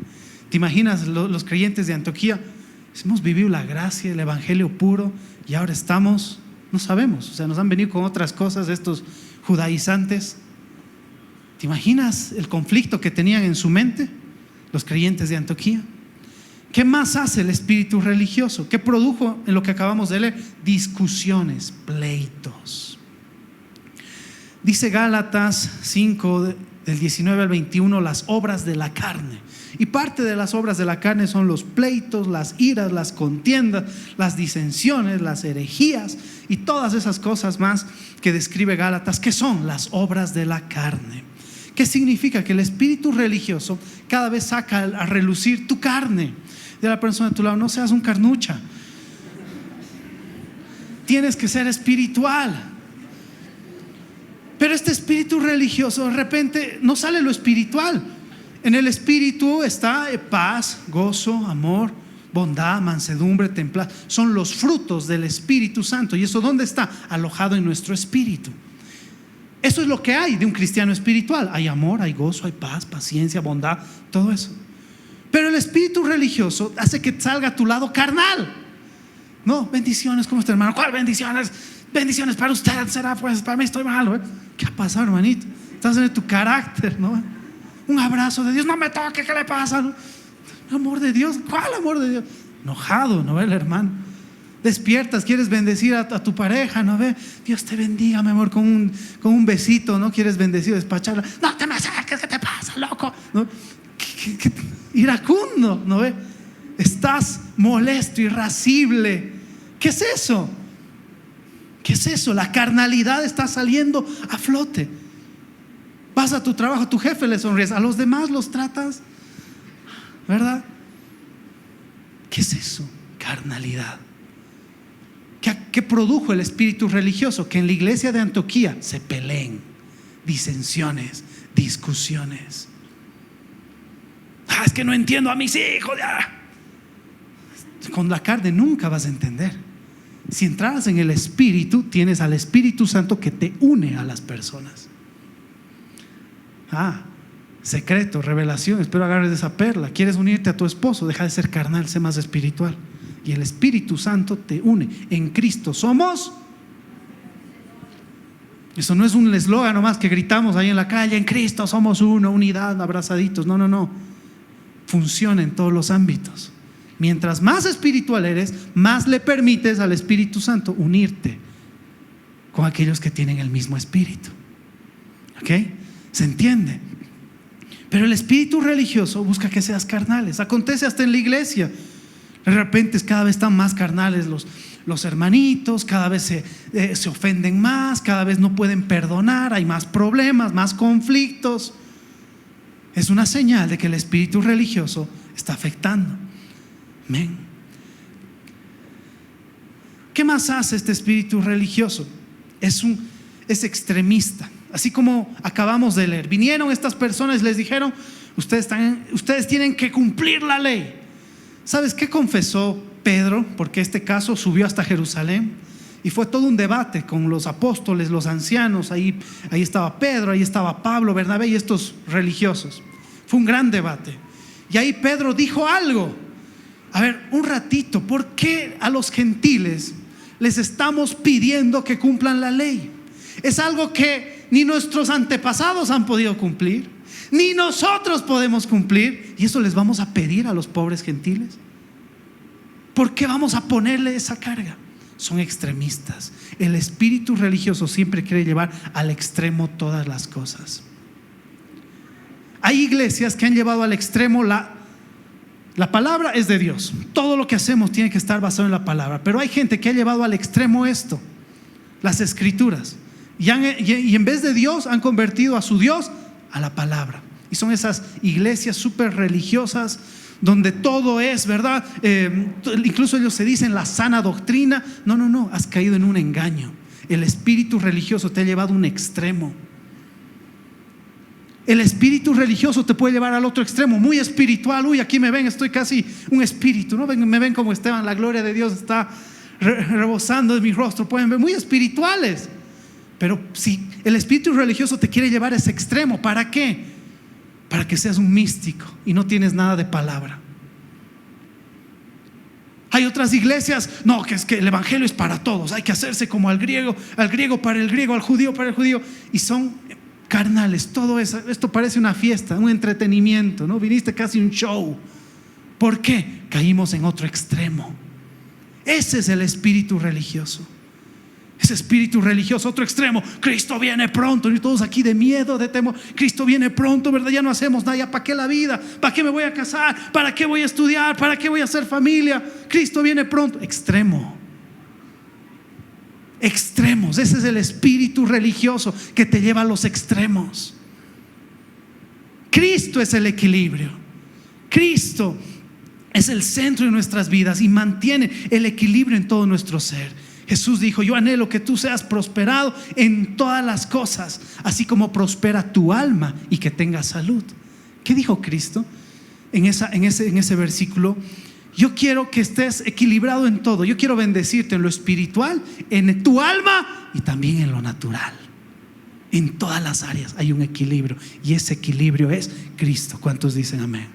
¿Te imaginas los creyentes de Antioquía? Hemos vivido la gracia, el evangelio puro, y ahora estamos, no sabemos, o sea, nos han venido con otras cosas estos judaizantes. ¿Te imaginas el conflicto que tenían en su mente los creyentes de Antioquía? ¿Qué más hace el espíritu religioso? ¿Qué produjo en lo que acabamos de leer? Discusiones, pleitos. Dice Gálatas 5, del 19 al 21, las obras de la carne. Y parte de las obras de la carne son los pleitos, las iras, las contiendas, las disensiones, las herejías y todas esas cosas más que describe Gálatas, que son las obras de la carne. ¿Qué significa? Que el espíritu religioso cada vez saca a relucir tu carne. De la persona de tu lado: no seas un carnucha, tienes que ser espiritual. Pero este espíritu religioso, de repente no sale lo espiritual. En el espíritu está paz, gozo, amor, bondad, mansedumbre, templanza. Son los frutos del Espíritu Santo. ¿Y eso dónde está? Alojado en nuestro espíritu. Eso es lo que hay de un cristiano espiritual. Hay amor, hay gozo, hay paz, paciencia, bondad, todo eso. Pero el espíritu religioso hace que salga a tu lado carnal. No, bendiciones, ¿cómo está, hermano? ¿Cuál bendiciones? Bendiciones para usted, será pues para mí, estoy malo, ¿eh? ¿Qué ha pasado, hermanito? Estás en tu carácter, ¿no? Un abrazo de Dios: no me toque, ¿qué le pasa? ¿No? Amor de Dios, ¿cuál amor de Dios? Enojado, ¿no ve el hermano? Despiertas, quieres bendecir a tu pareja, ¿no ve? Dios te bendiga, mi amor, con un besito, ¿no? Quieres bendecir, despacharla: no te me acerques, ¿qué te pasa, loco? ¿No? Iracundo, ¿no ve? Estás molesto, irascible. ¿Qué es eso? ¿Qué es eso? La carnalidad está saliendo a flote. Vas a tu trabajo, a tu jefe le sonríes, a los demás los tratas, ¿verdad? ¿Qué es eso? Carnalidad. ¿Qué produjo el espíritu religioso? Que en la iglesia de Antioquía se peleen, disensiones, discusiones. Es que no entiendo a mis hijos. Con la carne nunca vas a entender. Si entraras en el espíritu, tienes al Espíritu Santo que te une a las personas. Secreto, revelación. Espero agarres esa perla. ¿Quieres unirte a tu esposo? Deja de ser carnal, sé más espiritual. Y el Espíritu Santo te une. En Cristo somos. Eso no es un eslogan nomás que gritamos ahí en la calle: en Cristo somos uno, unidad, abrazaditos. No. Funciona en todos los ámbitos. Mientras más espiritual eres, más le permites al Espíritu Santo unirte con aquellos que tienen el mismo espíritu. ¿Ok? ¿Se entiende? Pero el espíritu religioso busca que seas carnales. Acontece hasta en la iglesia. De repente cada vez están más carnales los hermanitos, cada vez se ofenden más, cada vez no pueden perdonar, hay más problemas, más conflictos. Es una señal de que el espíritu religioso está afectando. Amén. ¿Qué más hace este espíritu religioso? Es extremista. Así como acabamos de leer, vinieron estas personas y les dijeron: ustedes tienen que cumplir la ley. ¿Sabes qué confesó Pedro? Porque este caso subió hasta Jerusalén Y fue todo un debate con los apóstoles, los ancianos. Ahí estaba Pedro, ahí estaba Pablo, Bernabé y estos religiosos. Fue un gran debate. Y ahí Pedro dijo algo. A ver, un ratito, ¿por qué a los gentiles les estamos pidiendo que cumplan la ley? Es algo que ni nuestros antepasados han podido cumplir, ni nosotros podemos cumplir. Y eso les vamos a pedir a los pobres gentiles. ¿Por qué vamos a ponerle esa carga? Son extremistas. El espíritu religioso siempre quiere llevar al extremo todas las cosas. Hay iglesias que han llevado al extremo la palabra es de Dios. Todo lo que hacemos tiene que estar basado en la palabra. Pero hay gente que ha llevado al extremo esto, las escrituras. Y en vez de Dios han convertido a su Dios a la palabra. Y son esas iglesias súper religiosas donde todo es, ¿verdad? Incluso ellos se dicen la sana doctrina. No, has caído en un engaño. El espíritu religioso te ha llevado a un extremo. El espíritu religioso te puede llevar al otro extremo, muy espiritual. Uy, aquí me ven, estoy casi un espíritu, ¿no? Me ven como Esteban, la gloria de Dios está rebosando de mi rostro. Pueden ver, muy espirituales. Pero si el espíritu religioso te quiere llevar a ese extremo, ¿para qué? Para que seas un místico y no tienes nada de palabra. Hay otras iglesias, no, que es que el evangelio es para todos, hay que hacerse como al griego para el griego, al judío para el judío. Y son carnales, todo eso. Esto parece una fiesta, un entretenimiento, ¿no? Viniste casi un show. ¿Por qué? Caímos en otro extremo. Ese es el espíritu religioso. Ese espíritu religioso, otro extremo. Cristo viene pronto. Y todos aquí de miedo, de temor. Cristo viene pronto, ¿verdad? Ya no hacemos nada. ¿Ya para qué la vida? ¿Para qué me voy a casar? ¿Para qué voy a estudiar? ¿Para qué voy a hacer familia? Cristo viene pronto. Extremo. Extremos. Ese es el espíritu religioso que te lleva a los extremos. Cristo es el equilibrio. Cristo es el centro de nuestras vidas y mantiene el equilibrio en todo nuestro ser. Jesús dijo: yo anhelo que tú seas prosperado en todas las cosas, así como prospera tu alma y que tengas salud. ¿Qué dijo Cristo en ese versículo? Yo quiero que estés equilibrado en todo. Yo quiero bendecirte en lo espiritual, en tu alma y también en lo natural. En todas las áreas hay un equilibrio, y ese equilibrio es Cristo. ¿Cuántos dicen amén?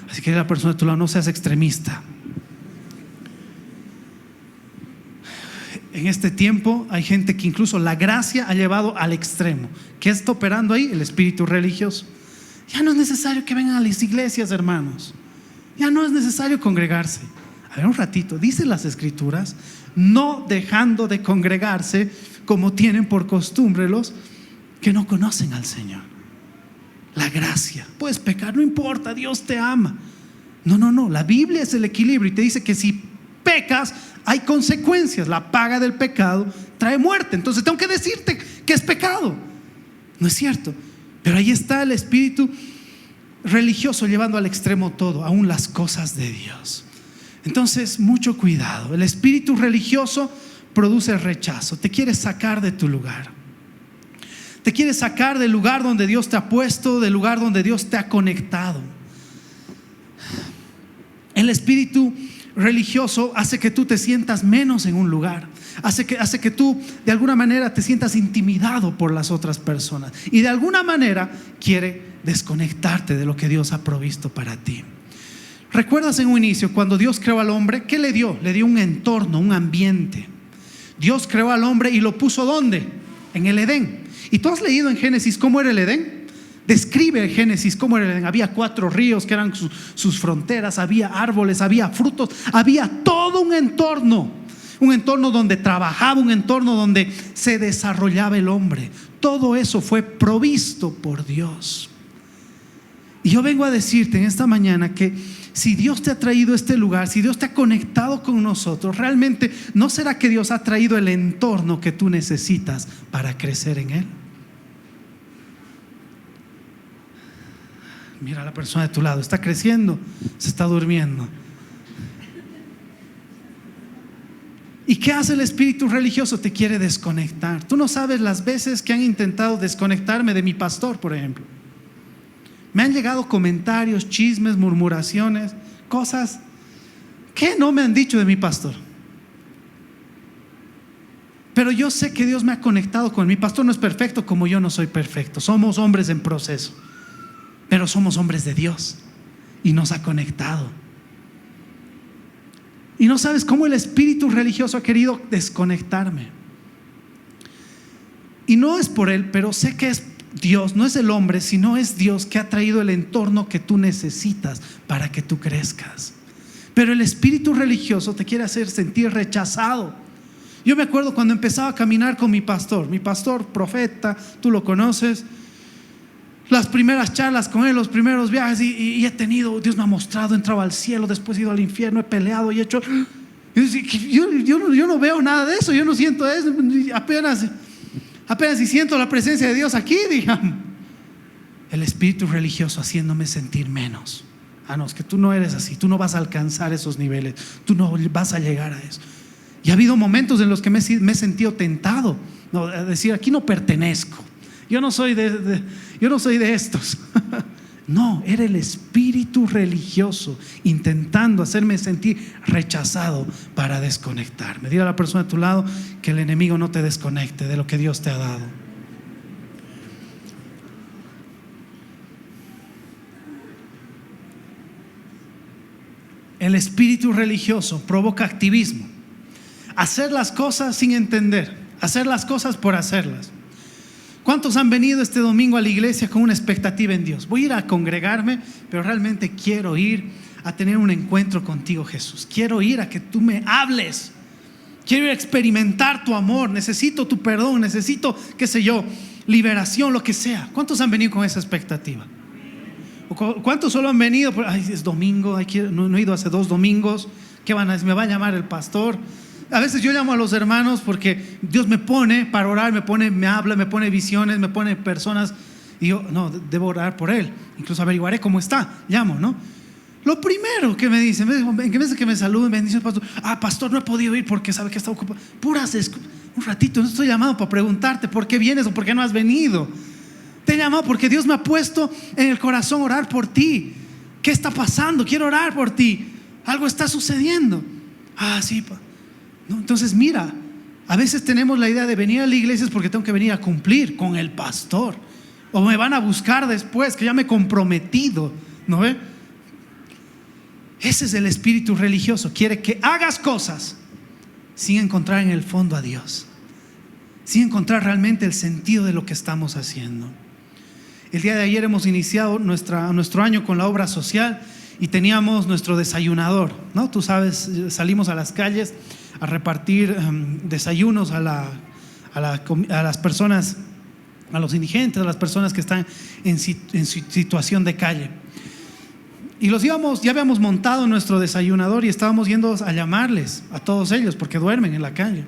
Así que la persona de tu lado, no seas extremista. En este tiempo hay gente que incluso la gracia ha llevado al extremo. ¿Qué está operando ahí? El espíritu religioso. Ya no es necesario que vengan a las iglesias, hermanos. Ya no es necesario congregarse. A ver, un ratito, dicen las escrituras, no dejando de congregarse como tienen por costumbre los que no conocen al Señor. La gracia. Puedes pecar, no importa, Dios te ama. No, la Biblia es el equilibrio y te dice que si pecas hay consecuencias. La paga del pecado trae muerte. Entonces tengo que decirte que es pecado. No es cierto. Pero ahí está el espíritu religioso llevando al extremo todo, aún las cosas de Dios. Entonces, mucho cuidado. El espíritu religioso produce rechazo. Te quiere sacar de tu lugar. Te quiere sacar del lugar donde Dios te ha puesto, del lugar donde Dios te ha conectado. El espíritu religioso hace que tú te sientas menos en un lugar. Hace que tú de alguna manera te sientas intimidado por las otras personas. Y de alguna manera quiere desconectarte de lo que Dios ha provisto para ti. ¿Recuerdas en un inicio cuando Dios creó al hombre? ¿Qué le dio? Le dio un entorno, un ambiente. Dios creó al hombre y lo puso ¿dónde? En el Edén. ¿Y tú has leído en Génesis cómo era el Edén? Describe Génesis cómo era el Edén. Había 4 ríos que eran sus fronteras, había árboles, había frutos, había todo un entorno donde trabajaba, un entorno donde se desarrollaba el hombre. Todo eso fue provisto por Dios. Y yo vengo a decirte en esta mañana que si Dios te ha traído a este lugar, si Dios te ha conectado con nosotros, realmente ¿no será que Dios ha traído el entorno que tú necesitas para crecer en Él? Mira a la persona de tu lado, está creciendo, se está durmiendo. ¿Y qué hace el espíritu religioso? Te quiere desconectar. Tú no sabes las veces que han intentado desconectarme de mi pastor, por ejemplo. Me han llegado comentarios, chismes, murmuraciones, cosas que no me han dicho de mi pastor. Pero yo sé que Dios me ha conectado con él. Mi pastor no es perfecto como yo no soy perfecto. Somos hombres en proceso, pero somos hombres de Dios y nos ha conectado. Y no sabes cómo el espíritu religioso ha querido desconectarme. Y no es por él, pero sé que es Dios, no es el hombre, sino es Dios que ha traído el entorno que tú necesitas para que tú crezcas. Pero el espíritu religioso te quiere hacer sentir rechazado. Yo me acuerdo cuando empezaba a caminar con mi pastor profeta, tú lo conoces, las primeras charlas con él, los primeros viajes, y he tenido, Dios me ha mostrado, he entrado al cielo, después he ido al infierno, he peleado y he hecho, yo no veo nada de eso, yo no siento eso, apenas si siento la presencia de Dios aquí, digamos. El espíritu religioso haciéndome sentir menos. No, es que tú no eres así, tú no vas a alcanzar esos niveles, tú no vas a llegar a eso. Y ha habido momentos en los que me he sentido tentado, ¿no? A decir, aquí no pertenezco, yo no soy de estos. No, era el espíritu religioso intentando hacerme sentir rechazado para desconectarme. Dile a la persona a tu lado que el enemigo no te desconecte de lo que Dios te ha dado. El espíritu religioso provoca activismo. Hacer las cosas sin entender, hacer las cosas por hacerlas. ¿Cuántos han venido este domingo a la iglesia con una expectativa en Dios? Voy a ir a congregarme, pero realmente quiero ir a tener un encuentro contigo, Jesús. Quiero ir a que tú me hables. Quiero ir a experimentar tu amor. Necesito tu perdón, necesito, qué sé yo, liberación, lo que sea. ¿Cuántos han venido con esa expectativa? ¿Cuántos solo han venido? Es domingo, no he ido hace 2 domingos. ¿Qué van a decir? Me va a llamar el pastor. A veces yo llamo a los hermanos porque Dios me pone para orar, me habla, me pone visiones, me pone personas, y yo no, debo orar por él, incluso averiguaré cómo está, llamo, ¿no? Lo primero que me dicen, en vez de que me saluden, me dice el pastor, pastor, no he podido ir porque sabe que está ocupado. Un ratito, no estoy llamado para preguntarte por qué vienes o por qué no has venido. Te he llamado porque Dios me ha puesto en el corazón orar por ti. ¿Qué está pasando? Quiero orar por ti. Algo está sucediendo. Sí, no, entonces mira, a veces tenemos la idea de venir a la iglesia es porque tengo que venir a cumplir con el pastor, o me van a buscar después, que ya me he comprometido, ¿no ve? Ese es el espíritu religioso. Quiere que hagas cosas sin encontrar en el fondo a Dios, sin encontrar realmente el sentido de lo que estamos haciendo. El día de ayer hemos iniciado nuestro año con la obra social y teníamos nuestro desayunador, ¿no? Tú sabes, salimos a las calles a repartir desayunos a las personas, a los indigentes, a las personas que están en situación de calle. Y ya habíamos montado nuestro desayunador y estábamos yendo a llamarles a todos ellos porque duermen en la calle.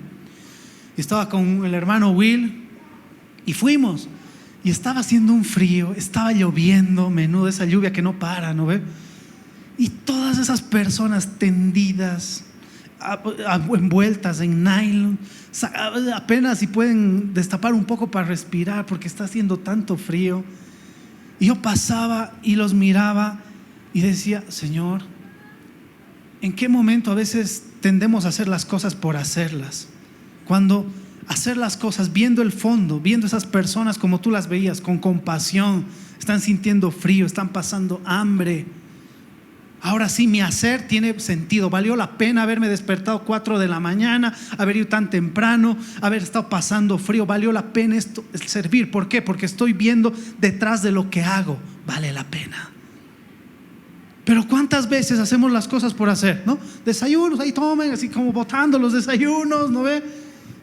Y estaba con el hermano Will y fuimos, y estaba haciendo un frío, estaba lloviendo, menudo esa lluvia que no para, ¿no ve? Y todas esas personas tendidas, envueltas en nylon, apenas si pueden destapar un poco para respirar porque está haciendo tanto frío. Y yo pasaba y los miraba y decía, Señor, ¿en qué momento a veces tendemos a hacer las cosas por hacerlas? Cuando hacer las cosas viendo el fondo, viendo esas personas como tú las veías, con compasión, están sintiendo frío, están pasando hambre. Ahora sí, mi hacer tiene sentido. Valió la pena haberme despertado 4 de la mañana, haber ido tan temprano, haber estado pasando frío. Valió la pena esto, servir. ¿Por qué? Porque estoy viendo detrás de lo que hago. Vale la pena. Pero ¿cuántas veces hacemos las cosas por hacer, no? Desayunos, ahí tomen, así como botando los desayunos, ¿no ve?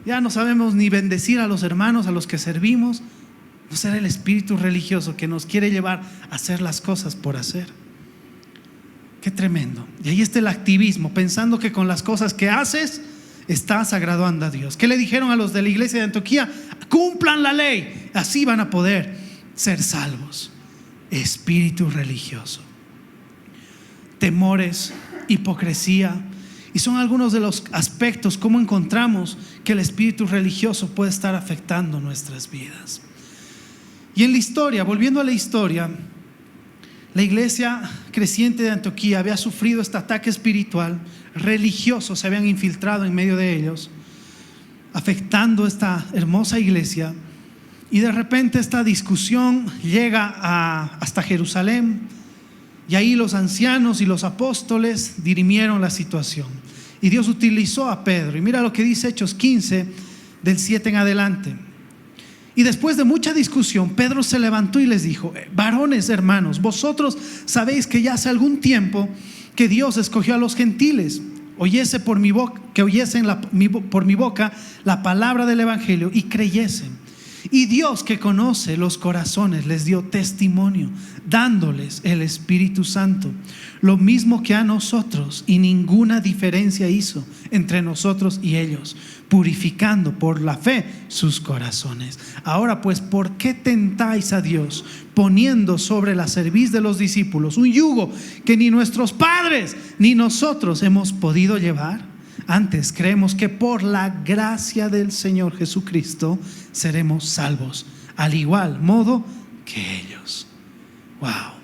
Ya no sabemos ni bendecir a los hermanos a los que servimos. No será el espíritu religioso que nos quiere llevar a hacer las cosas por hacer. Qué tremendo. Y ahí está el activismo, pensando que con las cosas que haces estás agradando a Dios. ¿Qué le dijeron a los de la iglesia de Antioquía? Cumplan la ley, así van a poder ser salvos. Espíritu religioso, temores, hipocresía, y son algunos de los aspectos cómo encontramos que el espíritu religioso puede estar afectando nuestras vidas. Y en la historia, volviendo a la historia, la iglesia creciente de Antioquía había sufrido este ataque espiritual, religiosos se habían infiltrado en medio de ellos. afectando esta hermosa iglesia, y de repente esta discusión llega hasta Jerusalén, y ahí los ancianos y los apóstoles dirimieron la situación, y Dios utilizó a Pedro. Y mira lo que dice Hechos 15 del 7 en adelante. Y después de mucha discusión, Pedro se levantó y les dijo: varones, hermanos, vosotros sabéis que ya hace algún tiempo que Dios escogió a los gentiles, que oyesen por mi boca la palabra del evangelio y creyesen. Y Dios, que conoce los corazones, les dio testimonio, dándoles el Espíritu Santo, lo mismo que a nosotros, y ninguna diferencia hizo entre nosotros y ellos, purificando por la fe sus corazones. Ahora pues, ¿por qué tentáis a Dios, poniendo sobre la cerviz de los discípulos un yugo que ni nuestros padres ni nosotros hemos podido llevar? Antes creemos que por la gracia del Señor Jesucristo seremos salvos, al igual modo que ellos. Wow.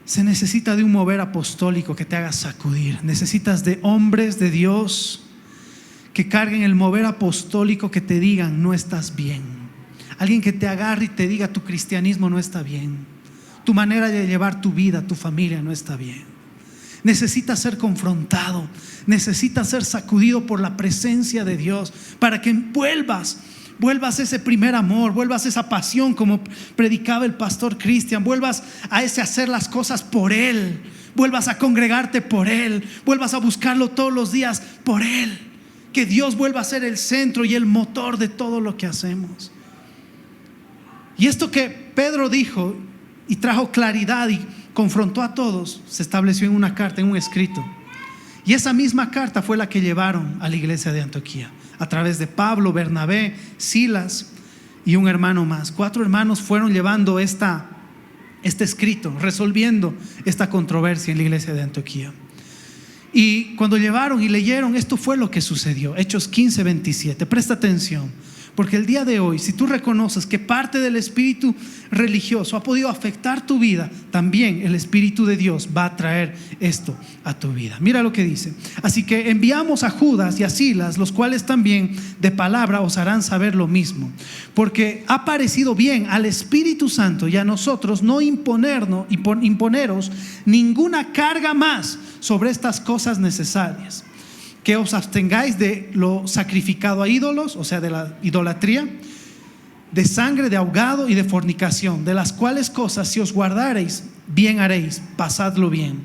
Se necesita de un mover apostólico que te haga sacudir. Necesitas de hombres de Dios que carguen el mover apostólico, que te digan: no estás bien. Alguien que te agarre y te diga: tu cristianismo no está bien, tu manera de llevar tu vida, tu familia no está bien. Necesitas ser confrontado, necesitas ser sacudido por la presencia de Dios, para que vuelvas ese primer amor, vuelvas esa pasión, como predicaba el pastor Cristian, vuelvas a ese hacer las cosas por Él, vuelvas a congregarte por Él, vuelvas a buscarlo todos los días por Él. Que Dios vuelva a ser el centro y el motor de todo lo que hacemos. Y esto que Pedro dijo y trajo claridad y confrontó a todos, se estableció en una carta, en un escrito. Y esa misma carta fue la que llevaron a la iglesia de Antioquía, a través de Pablo, Bernabé, Silas y un hermano más. 4 hermanos fueron llevando este escrito, resolviendo esta controversia en la iglesia de Antioquía. Y cuando llevaron y leyeron, esto fue lo que sucedió. Hechos 15, 27. Presta atención, porque el día de hoy, si tú reconoces que parte del espíritu religioso ha podido afectar tu vida, también el Espíritu de Dios va a traer esto a tu vida. Mira lo que dice: así que enviamos a Judas y a Silas, los cuales también de palabra os harán saber lo mismo, porque ha parecido bien al Espíritu Santo y a nosotros no imponeros ninguna carga más sobre estas cosas necesarias, que os abstengáis de lo sacrificado a ídolos, o sea, de la idolatría, de sangre, de ahogado y de fornicación, de las cuales cosas si os guardareis, bien haréis, pasadlo bien.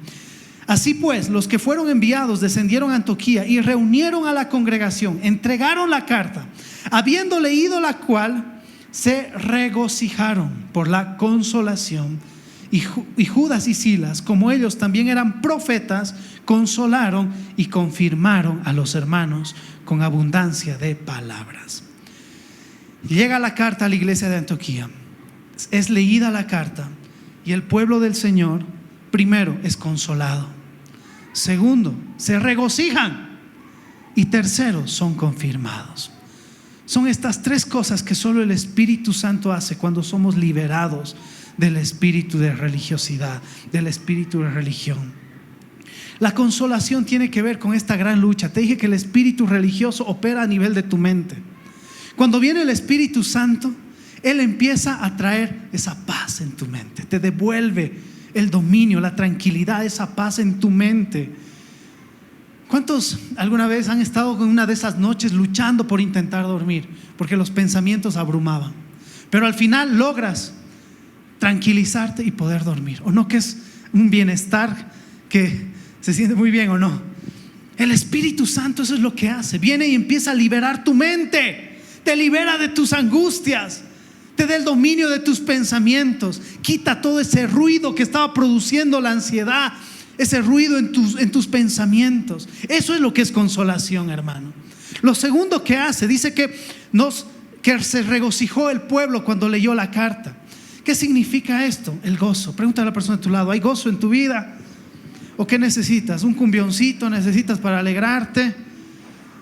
Así pues, los que fueron enviados descendieron a Antioquía y reunieron a la congregación, entregaron la carta, habiendo leído la cual, se regocijaron por la consolación. Y Judas y Silas, como ellos también eran profetas, consolaron y confirmaron a los hermanos con abundancia de palabras. Llega la carta a la iglesia de Antioquía, es leída la carta, y el pueblo del Señor, primero, es consolado; segundo, se regocijan; y tercero, son confirmados. Son estas 3 cosas que solo el Espíritu Santo hace cuando somos liberados del espíritu de religiosidad, del espíritu de religión. La consolación tiene que ver con esta gran lucha. Te dije que el espíritu religioso opera a nivel de tu mente. Cuando viene el Espíritu Santo, Él empieza a traer esa paz en tu mente, te devuelve el dominio, la tranquilidad, esa paz en tu mente. ¿Cuántos alguna vez han estado con una de esas noches luchando por intentar dormir, porque los pensamientos abrumaban, pero al final logras tranquilizarte y poder dormir? ¿O no que es un bienestar que se siente muy bien, o no? El Espíritu Santo eso es lo que hace. Viene y empieza a liberar tu mente, te libera de tus angustias, te da el dominio de tus pensamientos, quita todo ese ruido que estaba produciendo la ansiedad, ese ruido en tus pensamientos. Eso es lo que es consolación, hermano. Lo segundo que hace, dice que se regocijó el pueblo cuando leyó la carta. ¿Qué significa esto? El gozo. Pregúntale a la persona a tu lado: ¿hay gozo en tu vida? ¿O qué necesitas? ¿Un cumbioncito necesitas para alegrarte?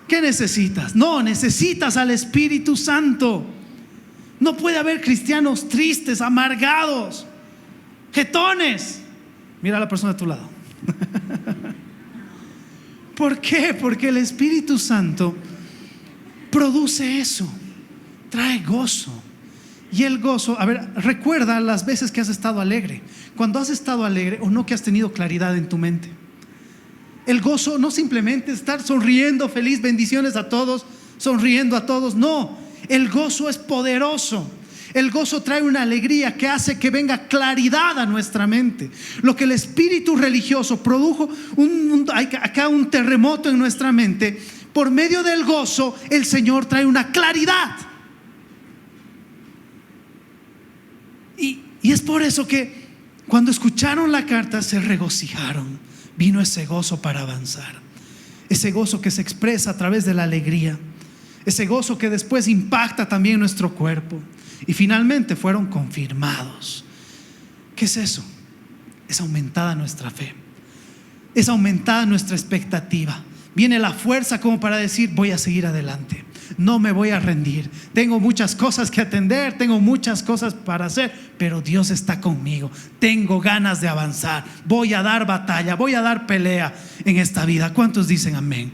¿Qué necesitas? No, necesitas al Espíritu Santo. No puede haber cristianos tristes, amargados, jetones. Mira a la persona a tu lado. ¿Por qué? Porque el Espíritu Santo produce eso, trae gozo. Y el gozo, a ver, recuerda las veces que has estado alegre. Cuando has estado alegre o no, que has tenido claridad en tu mente. El gozo no simplemente estar sonriendo, feliz, bendiciones a todos, sonriendo a todos. No, el gozo es poderoso. El gozo trae una alegría que hace que venga claridad a nuestra mente. Lo que el espíritu religioso produjo, acá un terremoto en nuestra mente. Por medio del gozo, el Señor trae una claridad. Y es por eso que cuando escucharon la carta se regocijaron. Vino ese gozo para avanzar. Ese gozo que se expresa a través de la alegría. Ese gozo que después impacta también nuestro cuerpo. Y finalmente fueron confirmados. ¿Qué es eso? Es aumentada nuestra fe. Es aumentada nuestra expectativa. Viene la fuerza como para decir: voy a seguir adelante, no me voy a rendir. Tengo muchas cosas que atender, tengo muchas cosas para hacer, pero Dios está conmigo. Tengo ganas de avanzar. Voy a dar batalla, voy a dar pelea en esta vida. ¿Cuántos dicen amén?